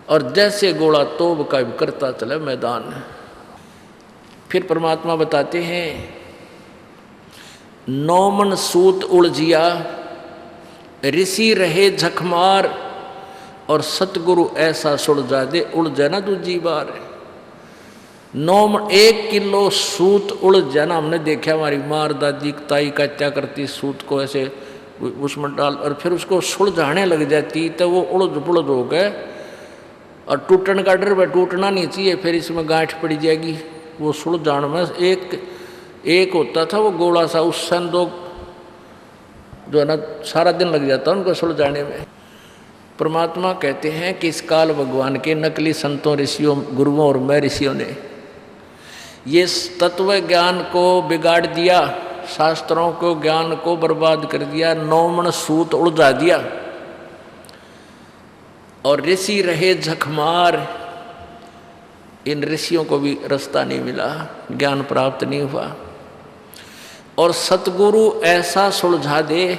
और जैसे घोड़ा तोब का करता चले मैदान। फिर परमात्मा बताते हैं, नौमन सूत उलझिया, ऋषि रहे झकमार, और सतगुरु ऐसा सुलझा दे उलझे ना दूजी बार। 1 किलो सूत उलझ जाना, हमने देखा हमारी मार दादी ताई का क्या करती, सूत को ऐसे उसमें डाल और फिर उसको सुलझाने लग जाती, तो वो उलझ पुलझ हो गए, और टूटने का डर, टूटना नहीं चाहिए, फिर इसमें गांठ पड़ जाएगी। वो सुलझाने में एक होता था वो गोला सा, उस संदोग जो है ना सारा दिन लग जाता उनको सुलझाने में। परमात्मा कहते हैं कि इस काल भगवान के नकली संतों, ऋषियों, गुरुओं और मैं ऋषियों ने ये तत्व ज्ञान को बिगाड़ दिया, शास्त्रों को ज्ञान को बर्बाद कर दिया, 9 सूत उलझा दिया, और ऋषि रहे झकमार। इन ऋषियों को भी रास्ता नहीं मिला, ज्ञान प्राप्त नहीं हुआ, और सतगुरु ऐसा सुलझा दे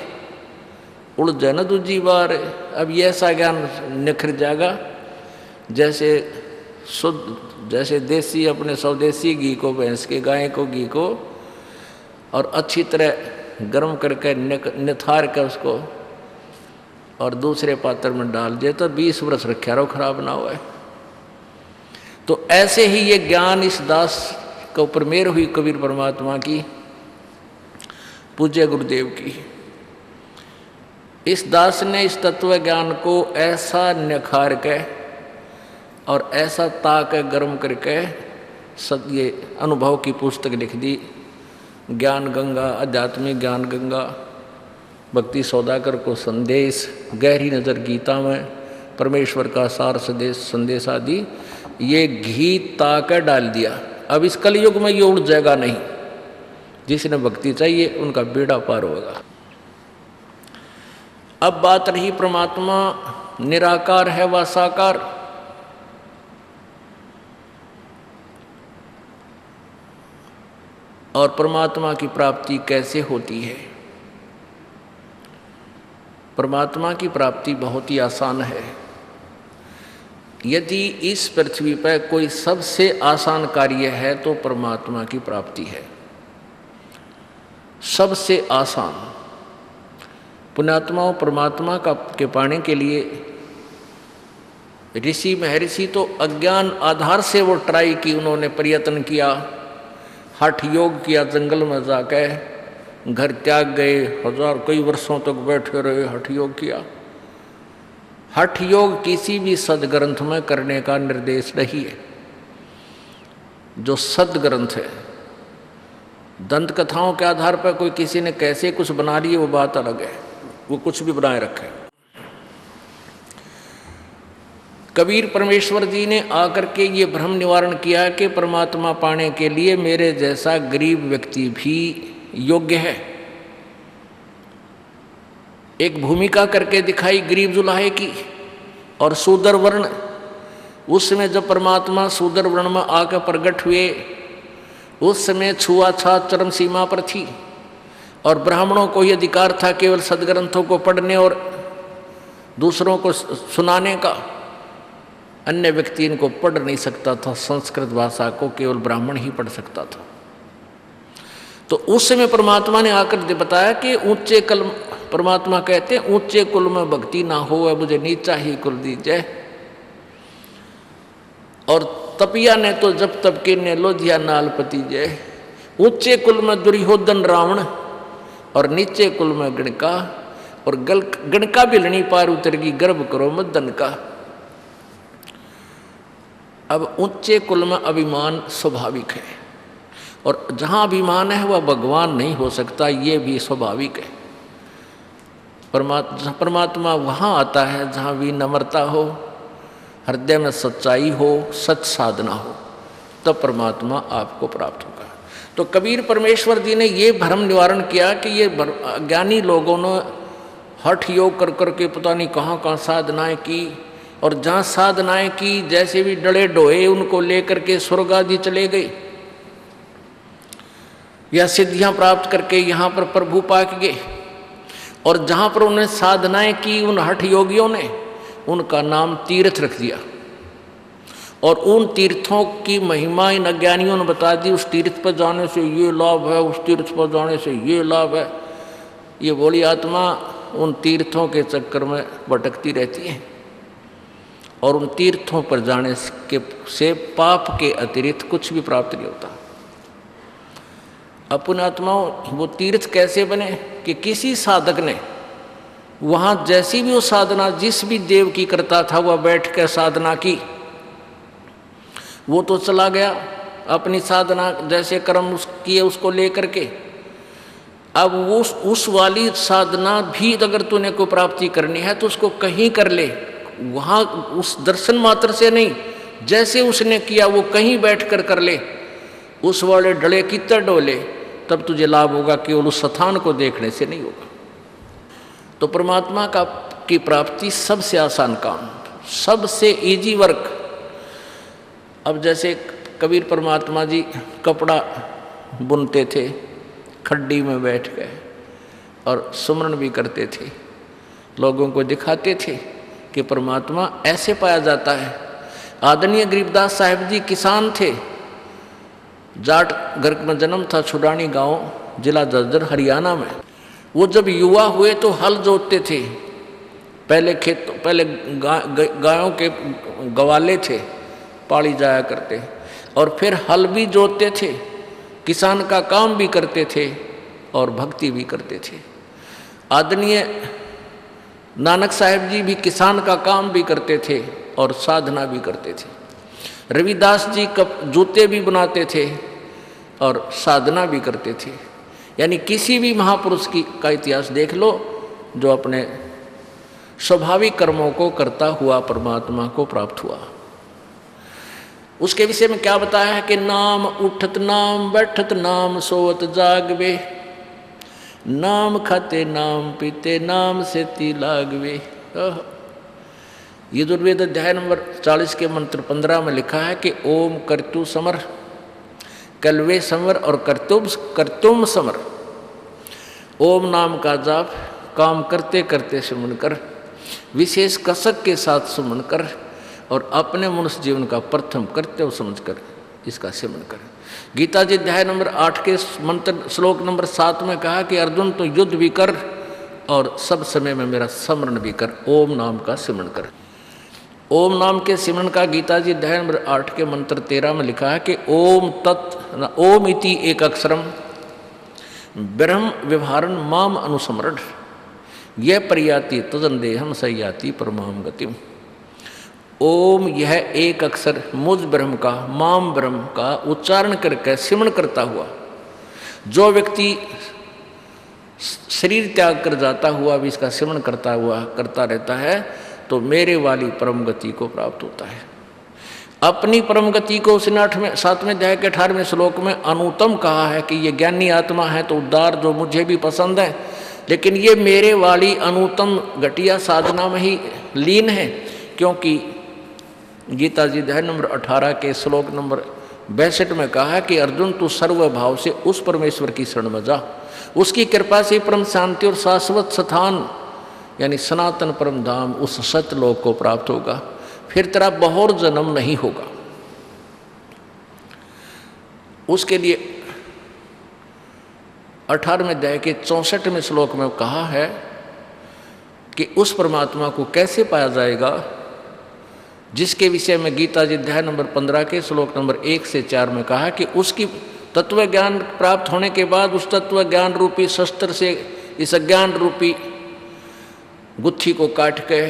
उलझे न दूजी बार। अब ये ऐसा ज्ञान निखर जाएगा जैसे शुद्ध, जैसे देसी अपने स्वदेशी घी को, भैंस के गाय को घी को, और अच्छी तरह गर्म करके निथार कर उसको और दूसरे पात्र में डाल दिया, तो 20 वर्ष रखा रहो, खराब ना हुआ। तो ऐसे ही ये ज्ञान इस दास को ऊपर मेहर हुई कबीर परमात्मा की, पूज्य गुरुदेव की। इस दास ने इस तत्व ज्ञान को ऐसा निखार के और ऐसा ताक गर्म करके ये अनुभव की पुस्तक लिख दी, ज्ञान गंगा, आध्यात्मिक ज्ञान गंगा, भक्ति सौदागर को संदेश, गहरी नज़र गीता में, परमेश्वर का सार संदेश आदि, ये घी ताक डाल दिया। अब इस कलयुग में ये उड़ जाएगा नहीं, जिसने भक्ति चाहिए उनका बेड़ा पार होगा। अब बात रही परमात्मा निराकार है व साकार। और परमात्मा की प्राप्ति कैसे होती है? परमात्मा की प्राप्ति बहुत ही आसान है। यदि इस पृथ्वी पर कोई सबसे आसान कार्य है तो परमात्मा की प्राप्ति है, सबसे आसान। पुण्यात्माओं, परमात्मा के पाने के लिए ऋषि महर्षि तो अज्ञान आधार से वो ट्राई की, उन्होंने प्रयत्न किया, हठ योग किया, जंगल में जाके घर त्याग गए, कई वर्षों तक बैठे रहे, हठ योग किया। हठ योग किसी भी सदग्रंथ में करने का निर्देश नहीं है। जो सदग्रंथ है, दंत कथाओं के आधार पर कोई किसी ने कैसे कुछ बना लिए वो बात अलग है, वो कुछ भी बनाए रखे। कबीर परमेश्वर जी ने आकर के ये भ्रम निवारण किया कि परमात्मा पाने के लिए मेरे जैसा गरीब व्यक्ति भी योग्य है। एक भूमिका करके दिखाई गरीब जुलाहे की और शूद्र वर्ण। उस समय जब परमात्मा शूद्र वर्ण में आकर प्रकट हुए, उस समय छुआछूत चरम सीमा पर थी और ब्राह्मणों को ही अधिकार था केवल सदग्रंथों को पढ़ने और दूसरों को सुनाने का। अन्य व्यक्ति इनको पढ़ नहीं सकता था, संस्कृत भाषा को केवल ब्राह्मण ही पढ़ सकता था। तो उस समय परमात्मा ने आकर बताया कि ऊंचे कुल, परमात्मा कहते हैं ऊंचे कुल में भक्ति ना हो, मुझे नीचा ही कुल दीजिए। और तपिया ने तो जब तब के ने लोधिया नाल पति जय। ऊंचे कुल में दुर्योधन रावण और नीचे कुल में गणका, और गणका भी लनी पार उतरगी, गर्भ करो मदन का। अब ऊंचे कुल में अभिमान स्वाभाविक है, और जहाँ अभिमान है वह भगवान नहीं हो सकता, ये भी स्वाभाविक है। परमात्मा वहाँ आता है जहाँ विनम्रता हो, हृदय में सच्चाई हो, सच साधना हो, तब परमात्मा आपको प्राप्त होगा। तो कबीर परमेश्वर जी ने ये भ्रम निवारण किया कि ये अज्ञानी लोगों ने हठ योग कर करके पता नहीं कहाँ कहाँ साधनाएं की, और जहाँ साधनाएं की जैसे भी डले डोए उनको लेकर के स्वर्ग आदि चले गए, या सिद्धियां प्राप्त करके यहाँ पर प्रभु पाक गए। और जहाँ पर उन्होंने साधनाएं की उन हठ योगियों ने उनका नाम तीर्थ रख दिया, और उन तीर्थों की महिमा इन अज्ञानियों ने बता दी। उस तीर्थ पर जाने से ये लाभ है, उस तीर्थ पर जाने से ये लाभ है। ये बोली आत्मा उन तीर्थों के चक्कर में भटकती रहती है, और उन तीर्थों पर जाने से पाप के अतिरिक्त कुछ भी प्राप्त नहीं होता। अपने आत्माओं, वो तीर्थ कैसे बने कि किसी साधक ने वहाँ जैसी भी वो साधना जिस भी देव की करता था वह बैठ कर साधना की, वो तो चला गया अपनी साधना जैसे कर्म किए उसको लेकर के। अब उस वाली साधना भी अगर तूने को प्राप्ति करनी है तो उसको कहीं कर ले, वहाँ उस दर्शन मात्र से नहीं, जैसे उसने किया वो कहीं बैठकर कर ले, उस वाले डले कितर डोले, तब तुझे लाभ होगा, केवल उस स्थान को देखने से नहीं होगा। तो परमात्मा की प्राप्ति सबसे आसान काम, सबसे इजी वर्क। अब जैसे कबीर परमात्मा जी कपड़ा बुनते थे, खड्डी में बैठ गए और सुमरन भी करते थे, लोगों को दिखाते थे कि परमात्मा ऐसे पाया जाता है। आदरणीय गरीबदास साहिब जी किसान थे, जाट घर में जन्म था, छुडानी गांव, जिला झज्जर हरियाणा में। वो जब युवा हुए तो हल जोतते थे, पहले गायों के गवाले थे, पाली जाया करते, और फिर हल भी जोतते थे, किसान का काम भी करते थे और भक्ति भी करते थे। आदरणीय नानक साहिब जी भी किसान का काम भी करते थे और साधना भी करते थे। रविदास जी जूते भी बनाते थे और साधना भी करते थे। यानी किसी भी महापुरुष का इतिहास देख लो जो अपने स्वाभाविक कर्मों को करता हुआ परमात्मा को प्राप्त हुआ। उसके विषय में क्या बताया है कि नाम उठत नाम बैठत नाम सोवत जागवे, नाम खाते नाम पीते नाम से ती लागवे। यजुर्वेद अध्याय नंबर 40 के मंत्र 15 में लिखा है कि ओम कर्तु समर, कलवे समर और कर्तुम समर। ओम नाम का जाप काम करते करते सुमन कर, विशेष कसक के साथ सुमन कर और अपने मनुष्य जीवन का प्रथम कर्तव्य समझकर इसका सेवन कर। गीता जी अध्याय नंबर 8 के मंत्र श्लोक नंबर 7 में कहा कि अर्जुन तो युद्ध भी कर और सब समय में मेरा स्मरण भी कर, ओम नाम का सिमरण कर। ओम नाम के सिमरण का गीता जी अध्याय नंबर 8 के मंत्र 13 में लिखा है कि ओम इति एक अक्षरम ब्रह्म व्यवहारन माम अनुस्मरण, यह प्रयाति तजन देहम सयाति परमाम गतिम। ओम यह एक अक्षर मुझ ब्रह्म का, माम ब्रह्म का उच्चारण करके सिमरण करता हुआ जो व्यक्ति शरीर त्याग कर जाता हुआ भी इसका सिमरण करता रहता है तो मेरे वाली परम गति को प्राप्त होता है। अपनी परम गति को उस 7वें अध्याय के 18वें श्लोक में अनुत्तम कहा है कि ये ज्ञानी आत्मा है तो उद्धार जो मुझे भी पसंद है, लेकिन ये मेरे वाली अनुत्तम घटिया साधना में ही लीन है, क्योंकि गीता जी अध्याय नंबर 18 के श्लोक नंबर 62 में कहा है कि अर्जुन तू सर्वभाव से उस परमेश्वर की शरण में जा, उसकी कृपा से परम शांति और शाश्वत स्थान यानी सनातन परम धाम उस सत्यलोक को प्राप्त होगा, फिर तेरा बहुर जन्म नहीं होगा। उसके लिए 18वें अध्याय के 64वें श्लोक में कहा है कि उस परमात्मा को कैसे पाया जाएगा, जिसके विषय में गीता जी अध्याय नंबर 15 के श्लोक नंबर 1 से 4 में कहा कि उसकी तत्व ज्ञान प्राप्त होने के बाद उस तत्व ज्ञान रूपी शस्त्र से इस अज्ञान रूपी गुत्थी को काट के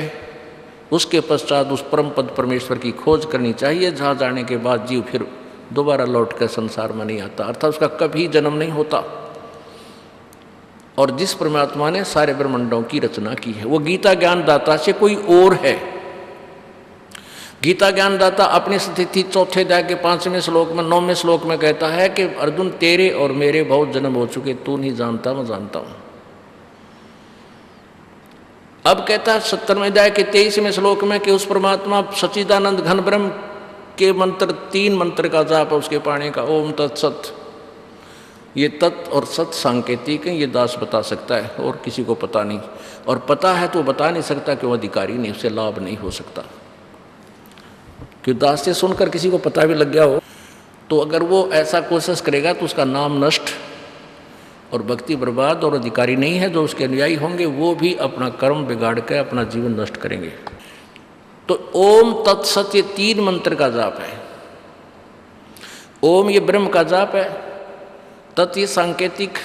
उसके पश्चात उस परम पद परमेश्वर की खोज करनी चाहिए, जहाँ जाने के बाद जीव फिर दोबारा लौट कर संसार में नहीं आता, अर्थात उसका कभी जन्म नहीं होता। और जिस परमात्मा ने सारे ब्रह्मांडों की रचना की है वो गीता ज्ञानदाता से कोई और है। गीता ज्ञानदाता अपनी स्थिति 4 अध्याय के 5वें श्लोक में 9वें श्लोक में कहता है कि अर्जुन तेरे और मेरे बहुत जन्म हो चुके, तू नहीं जानता मैं जानता हूं। अब कहता है 70वें अध्याय के 23वें श्लोक में कि उस परमात्मा सच्चिदानंद घन ब्रह्म के मंत्र 3 मंत्र का जाप उसके पाने का ओम तत्सत। ये तत् और सत सांकेतिक है, ये दास बता सकता है और किसी को पता नहीं, और पता है तो बता नहीं सकता क्यों अधिकारी नहीं, उससे लाभ नहीं हो सकता। क्यों दास से सुनकर किसी को पता भी लग गया हो तो अगर वो ऐसा कोशिश करेगा तो उसका नाम नष्ट और भक्ति बर्बाद, और अधिकारी नहीं है जो उसके अनुयायी होंगे वो भी अपना कर्म बिगाड़ कर अपना जीवन नष्ट करेंगे। तो ओम तत्सत ये 3 मंत्र का जाप है। ओम ये ब्रह्म का जाप है, तत् ये सांकेतिक,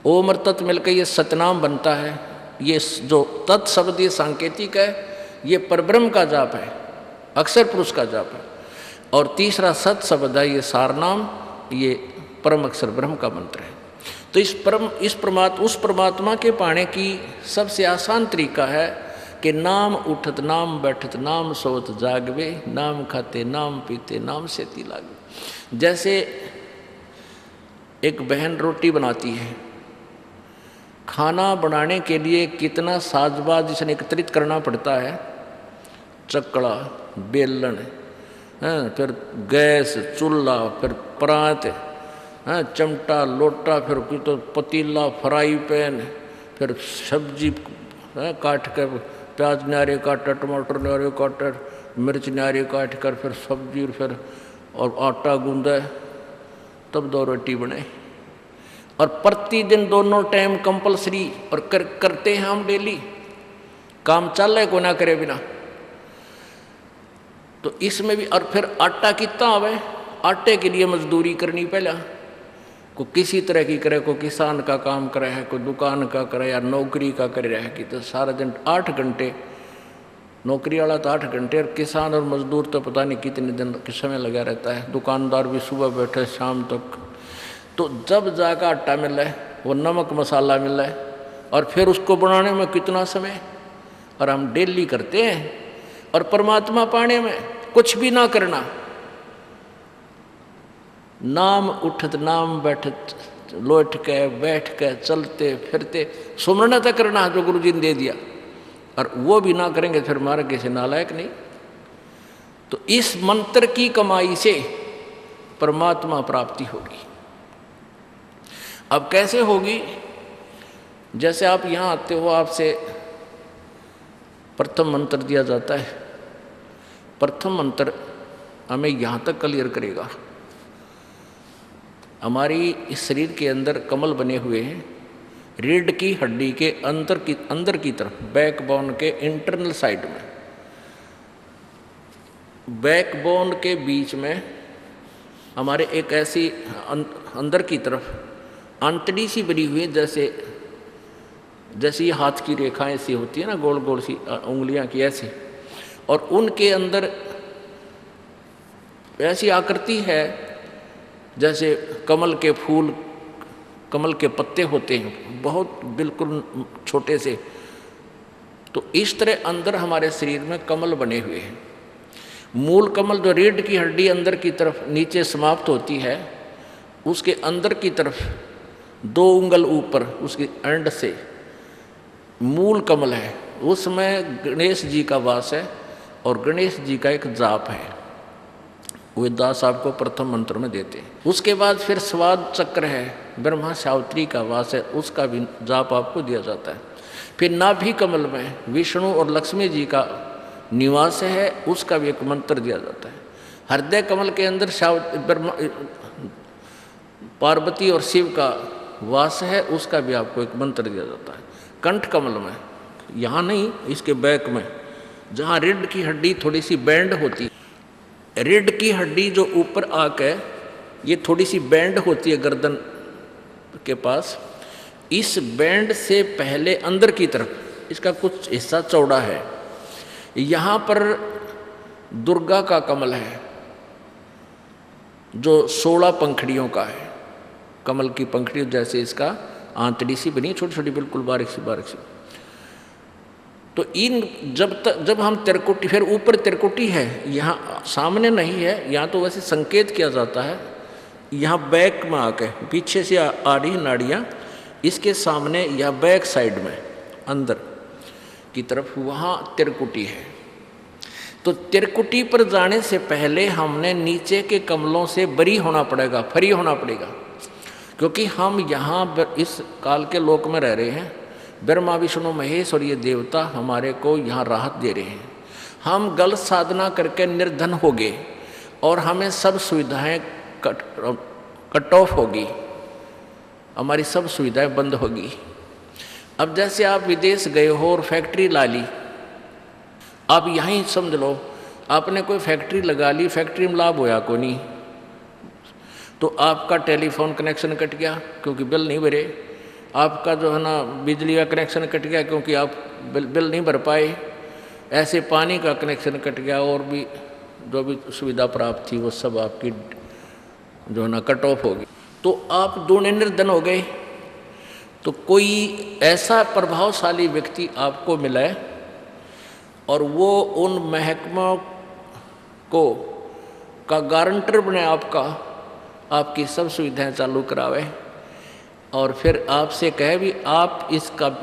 ओम और तत् मिलकर ये सतनाम बनता है। ये जो तत् शब्द ये सांकेतिक है, ये परब्रह्म का जाप है, अक्षर पुरुष का जाप है। और तीसरा सत शब्द है ये सारनाम, ये परम अक्षर ब्रह्म का मंत्र है। तो उस परमात्मा के पाने की सबसे आसान तरीका है कि नाम उठत नाम बैठत नाम सोवत जागवे, नाम खाते नाम पीते नाम सेती लागे। जैसे एक बहन रोटी बनाती है, खाना बनाने के लिए कितना साजबाज इसने एकत्रित करना पड़ता है, चकड़ा, बेलन, फिर गैस, चूल्हा, फिर परात, चमटा, लोटा, फिर तो पतीला, फ्राई पैन, फिर सब्जी काट कर, प्याज न्यारे काटा, टमाटर न्यारे काटा, मिर्च न्यारे काट कर फिर सब्जी, फिर और आटा गूंदा, तब 2 रोटी बने। और प्रतिदिन दोनों टाइम कंपलसरी और करते हैं हम डेली, काम चल रहा है को ना करे बिना। तो इसमें भी, और फिर आटा कितना आवे, आटे के लिए मजदूरी करनी पहला, को किसी तरह की करे, को किसान का काम करे है, कोई दुकान का करे या नौकरी का करे है कि तो सारा दिन 8 घंटे, नौकरी वाला तो 8 घंटे और किसान और मजदूर तो पता नहीं कितने दिन के समय लगा रहता है, दुकानदार भी सुबह बैठे शाम तक। तो जब जाकर आटा मिल है, वो नमक मसाला मिल है, और फिर उसको बनाने में कितना समय, और हम डेली करते हैं। और परमात्मा पाने में कुछ भी ना करना, नाम उठत नाम बैठत, लोट के बैठ के चलते फिरते सुमरना तक करना जो गुरु जी ने दे दिया, और वो भी ना करेंगे फिर मार्ग कैसे, नालायक नहीं। तो इस मंत्र की कमाई से परमात्मा प्राप्ति होगी। अब कैसे होगी? जैसे आप यहाँ आते हो, आपसे प्रथम मंत्र दिया जाता है। प्रथम मंत्र हमें यहाँ तक क्लियर करेगा। हमारी इस शरीर के अंदर कमल बने हुए हैं, रीढ़ की हड्डी के अंदर की तरफ, बैकबोन के इंटरनल साइड में, बैकबोन के बीच में हमारे एक ऐसी अंदर की तरफ आंतड़ी सी बनी हुई है, जैसे ये हाथ की रेखाएं ऐसी होती है ना, गोल गोल सी उंगलियां की ऐसी, और उनके अंदर ऐसी आकृति है जैसे कमल के फूल, कमल के पत्ते होते हैं, बहुत बिल्कुल छोटे से। तो इस तरह अंदर हमारे शरीर में कमल बने हुए हैं। मूल कमल जो रीढ़ की हड्डी अंदर की तरफ नीचे समाप्त होती है, उसके अंदर की तरफ 2 उंगल ऊपर उसके एंड से मूल कमल है, उसमें गणेश जी का वास है और गणेश जी का एक जाप है। वे दास आपको प्रथम मंत्र में देते हैं। उसके बाद फिर स्वाद चक्र है, ब्रह्मा सावित्री का वास है, उसका भी जाप आपको दिया जाता है। फिर नाभि कमल में विष्णु और लक्ष्मी जी का निवास है, उसका भी एक मंत्र दिया जाता है। हृदय कमल के अंदर ब्रह्मा पार्वती और शिव का वास है, उसका भी आपको एक मंत्र दिया जाता है। कंठ कमल में, यहाँ नहीं, इसके बैक में, जहाँ रीढ़ की हड्डी थोड़ी सी बैंड होती है, रीढ़ की हड्डी जो ऊपर आके ये थोड़ी सी बैंड होती है गर्दन के पास, इस बैंड से पहले अंदर की तरफ इसका कुछ हिस्सा चौड़ा है। यहाँ पर दुर्गा का कमल है जो 16 पंखड़ियों का है। कमल की पंखड़ी जैसे इसका आंतड़ी सी बनी, छोटी छोटी बिल्कुल बारीक सी। तो इन जब हम त्रिकुटी, फिर ऊपर त्रिकुटी है, यहाँ सामने नहीं है, यहाँ तो वैसे संकेत किया जाता है, यहाँ बैक में आके पीछे से आ रही नाड़ियाँ, इसके सामने या बैक साइड में अंदर की तरफ वहाँ त्रिकुटी है। तो त्रिकुटी पर जाने से पहले हमने नीचे के कमलों से बरी होना पड़ेगा, फ्री होना पड़ेगा, क्योंकि हम यहाँ इस काल के लोक में रह रहे हैं। ब्रह्मा विष्णु महेश और ये देवता हमारे को यहाँ राहत दे रहे हैं। हम गलत साधना करके निर्धन हो गए और हमें सब सुविधाएं कट ऑफ होगी, हमारी सब सुविधाएं बंद होगी। अब जैसे आप विदेश गए हो और फैक्ट्री ला ली, आप यहीं समझ लो आपने कोई फैक्ट्री लगा ली, फैक्ट्री में लाभ होया को नहीं, तो आपका टेलीफोन कनेक्शन कट गया क्योंकि बिल नहीं भरे, आपका जो है ना बिजली का कनेक्शन कट गया क्योंकि आप बिल नहीं भर पाए, ऐसे पानी का कनेक्शन कट गया, और भी जो भी सुविधा प्राप्त थी वो सब आपकी जो है ना कट ऑफ होगी। तो आप दोनों निर्धन हो गए। तो कोई ऐसा प्रभावशाली व्यक्ति आपको मिला है और वो उन महकमों को का गारंटर बने आपकी सब सुविधाएं चालू करावे और फिर आपसे कहे भी आप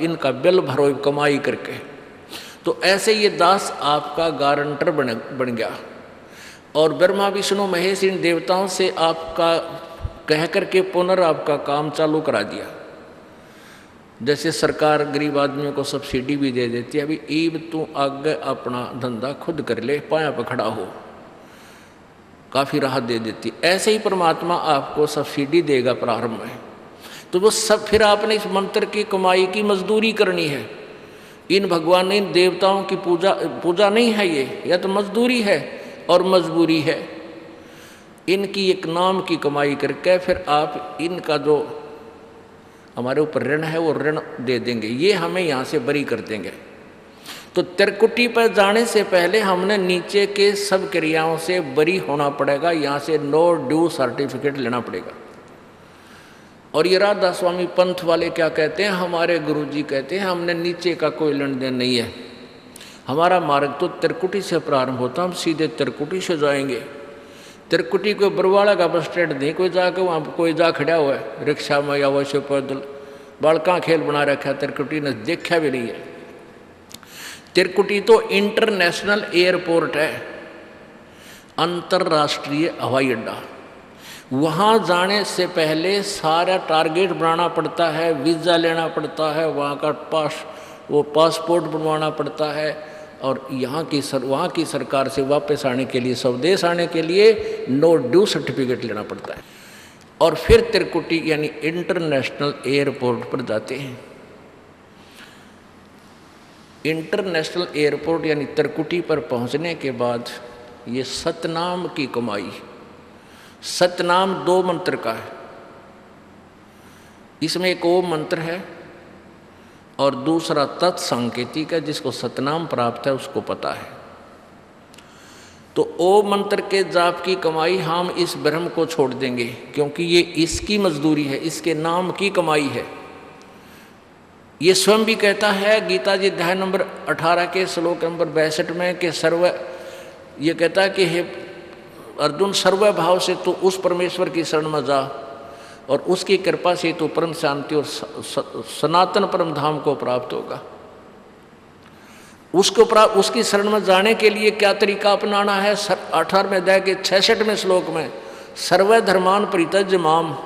इनका बिल भरो कमाई करके। तो ऐसे ये दास आपका गारंटर बन गया और ब्रह्मा विष्णु महेश इन देवताओं से आपका कह करके आपका काम चालू करा दिया। जैसे सरकार गरीब आदमियों को सब्सिडी भी दे देती है, अभी ईब तू आगे अपना धंधा खुद कर ले, पाया पर खड़ा हो, काफ़ी राहत दे देती। ऐसे ही परमात्मा आपको सब्सिडी देगा प्रारंभ में। तो वो सब फिर आपने इस मंत्र की कमाई की मजदूरी करनी है। इन भगवान इन देवताओं की पूजा नहीं है ये, या तो मजदूरी है और मजबूरी है। इनकी एक नाम की कमाई करके फिर आप इनका जो हमारे ऊपर ऋण है वो ऋण दे देंगे, ये हमें यहाँ से बरी कर देंगे। तो त्रिकुटी पर जाने से पहले हमने नीचे के सब क्रियाओं से बरी होना पड़ेगा, यहाँ से नो ड्यू सर्टिफिकेट लेना पड़ेगा। और ये राधा स्वामी पंथ वाले क्या कहते हैं, हमारे गुरुजी कहते हैं हमने नीचे का कोई लेन देन नहीं है, हमारा मार्ग तो त्रिकुटी से प्रारंभ होता, हम सीधे त्रिकुटी से जाएंगे। त्रिकुटी को बरवाड़ा का बस स्टैंड नहीं कोई जाके वहाँ कोई जा खड़ा हुआ है रिक्शा में या वैसे पैदल, बालका खेल बना रखा है, त्रिकुटी ने देखा भी नहीं है। त्रिकुटी तो इंटरनेशनल एयरपोर्ट है, अंतर्राष्ट्रीय हवाई अड्डा। वहाँ जाने से पहले सारा टारगेट बनाना पड़ता है, वीज़ा लेना पड़ता है, वहाँ का पासपोर्ट बनवाना पड़ता है, और वहाँ की सरकार से वापस आने के लिए, स्वदेश आने के लिए नो ड्यू सर्टिफिकेट लेना पड़ता है। और फिर त्रिकुटी यानी इंटरनेशनल एयरपोर्ट पर जाते हैं। इंटरनेशनल एयरपोर्ट यानी त्रिकुटी पर पहुँचने के बाद ये सतनाम की कमाई, सतनाम 2 मंत्र का है, इसमें एक ओम मंत्र है और दूसरा तत्संकेतिक है, जिसको सतनाम प्राप्त है उसको पता है। तो ओम मंत्र के जाप की कमाई हम इस ब्रह्म को छोड़ देंगे, क्योंकि ये इसकी मजदूरी है, इसके नाम की कमाई है। ये स्वयं भी कहता है गीता जी अध्याय नंबर 18 के श्लोक नंबर 62 में कि ये कहता है कि हे अर्जुन, सर्व भाव से तू उस परमेश्वर की शरण में जा और उसकी कृपा से तो परम शांति और सनातन परम धाम को प्राप्त होगा। उसकी शरण में जाने के लिए क्या तरीका अपनाना है? 18वें अध्याय के 66वें श्लोक में सर्वधर्मान परित्यज्य माम,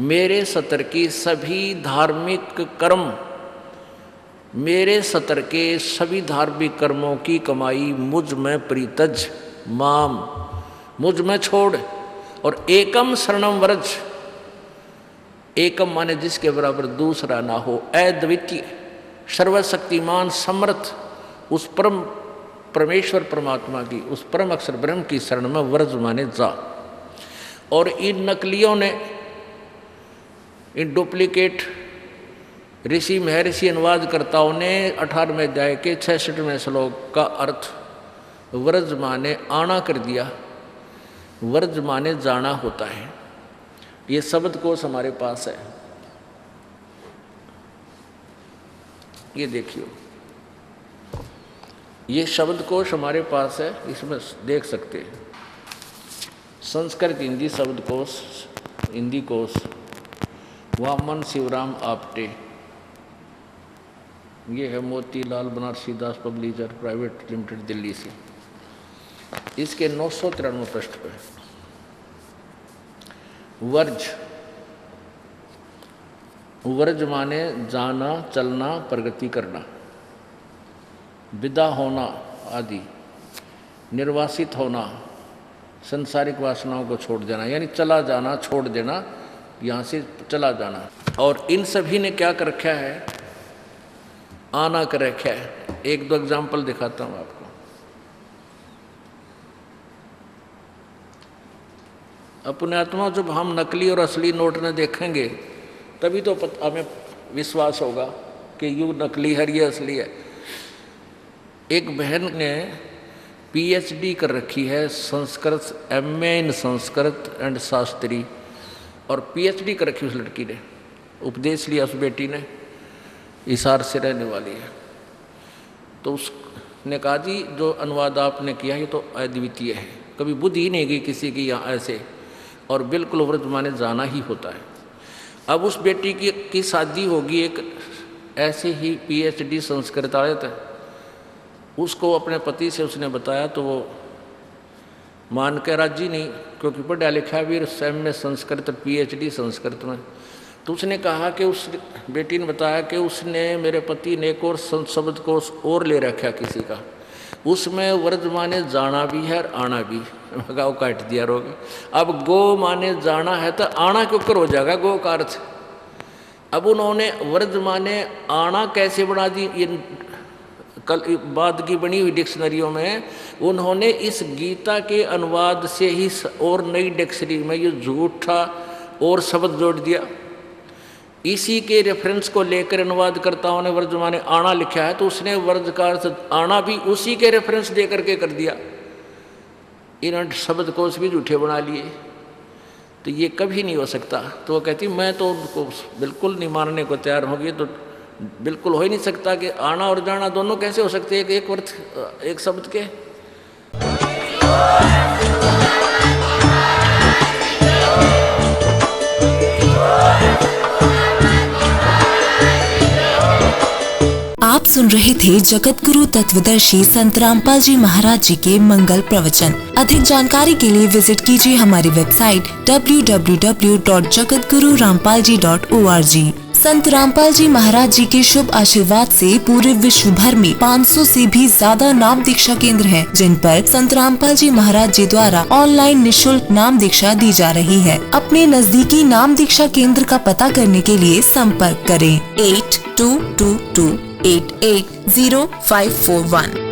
मेरे सतर की सभी धार्मिक कर्म, मेरे सतर के सभी धार्मिक कर्मों की कमाई मुझ में परित्यज माम, मुझ में छोड़, और एकम शरणम व्रज, एकम माने जिसके बराबर दूसरा ना हो, अद्वितीय सर्वशक्तिमान समर्थ उस परम परमेश्वर परमात्मा की, उस परम अक्षर ब्रह्म की शरण में व्रज माने जा। और इन नकलियों ने, इन डुप्लीकेट ऋषि महर्षि अनुवादकर्ताओं ने 18वें अध्याय के 66वें श्लोक का अर्थ व्रज माने आना कर दिया। व्रज माने जाना होता है। ये शब्दकोश हमारे पास है, ये देखिए, ये शब्दकोश हमारे पास है, इसमें देख सकते हैं संस्कृत हिंदी शब्दकोश, हिंदी कोश, वामन शिवराम आपटे, ये है मोतीलाल बनारसी दास पब्लिशर प्राइवेट लिमिटेड दिल्ली से। इसके 993 पृष्ठ पे वर्ज, वर्ज माने जाना, चलना, प्रगति करना, विदा होना आदि, निर्वासित होना, संसारिक वासनाओं को छोड़ देना, यानी चला जाना, छोड़ देना, यहाँ से चला जाना। और इन सभी ने क्या कर रखा है? आना कर रखा है। 1-2 एग्जाम्पल दिखाता हूँ आपको। अपने आत्मा जब हम नकली और असली नोट ने देखेंगे तभी तो हमें विश्वास होगा कि ये नकली है, ये असली है। एक बहन ने PhD कर रखी है Sanskrit, MA in Sanskrit and Shastri, और PhD कर रखी उस लड़की ने, उपदेश लिया उस बेटी ने, हिसार से रहने वाली है। तो उसने कहा जी जो अनुवाद आपने किया ये तो अद्वितीय है, कभी बुद्धि ही नहीं गई किसी की यहाँ ऐसे, और बिल्कुल व्रज माने जाना ही होता है। अब उस बेटी की शादी होगी एक ऐसे ही PhD संस्कृत आए थे, उसको अपने पति से उसने बताया तो वो मान के राजी नहीं, क्योंकि पढ़ा लिखा भी स्वयं में संस्कृत, PhD संस्कृत में। तो उसने कहा कि उस बेटी ने बताया कि उसने, मेरे पति ने एक और शब्द को और ले रखा किसी का, उसमें व्रज माने जाना भी है और आना भी। गाँव काट दिया रोग। अब गो माने जाना है तो आना क्यों कर हो जाएगा गो का अर्थ। अब उन्होंने व्रज माने आना कैसे बना दी, ये कल बाद की बनी हुई डिक्शनरियों में उन्होंने इस गीता के अनुवाद से ही और नई डिक्शनरी में ये झूठा और शब्द जोड़ दिया। इसी के रेफरेंस को लेकर अनुवादकर्ताओं ने व्रज माने आना लिखा है, तो उसने व्रज का अर्थ आना भी उसी के रेफरेंस दे करके कर दिया। इन्होंने शब्दकोश भी झूठे बना लिए, तो ये कभी नहीं हो सकता। तो वो कहती मैं तो उनको बिल्कुल नहीं मानने को तैयार होगी, तो बिल्कुल हो ही नहीं सकता कि आना और जाना दोनों कैसे हो सकते एक अर्थ एक शब्द के। सुन रहे थे जगत गुरु तत्वदर्शी संत रामपाल जी महाराज जी के मंगल प्रवचन। अधिक जानकारी के लिए विजिट कीजिए हमारी वेबसाइट www.jagatgururampalji.org। संत रामपाल जी महाराज जी के शुभ आशीर्वाद से पूरे विश्व भर में 500 से भी ज्यादा नाम दीक्षा केंद्र हैं, जिन पर संत रामपाल जी महाराज जी द्वारा ऑनलाइन निशुल्क नाम दीक्षा दी जा रही है। अपने नजदीकी नाम दीक्षा केंद्र का पता करने के लिए संपर्क करें 8222880541।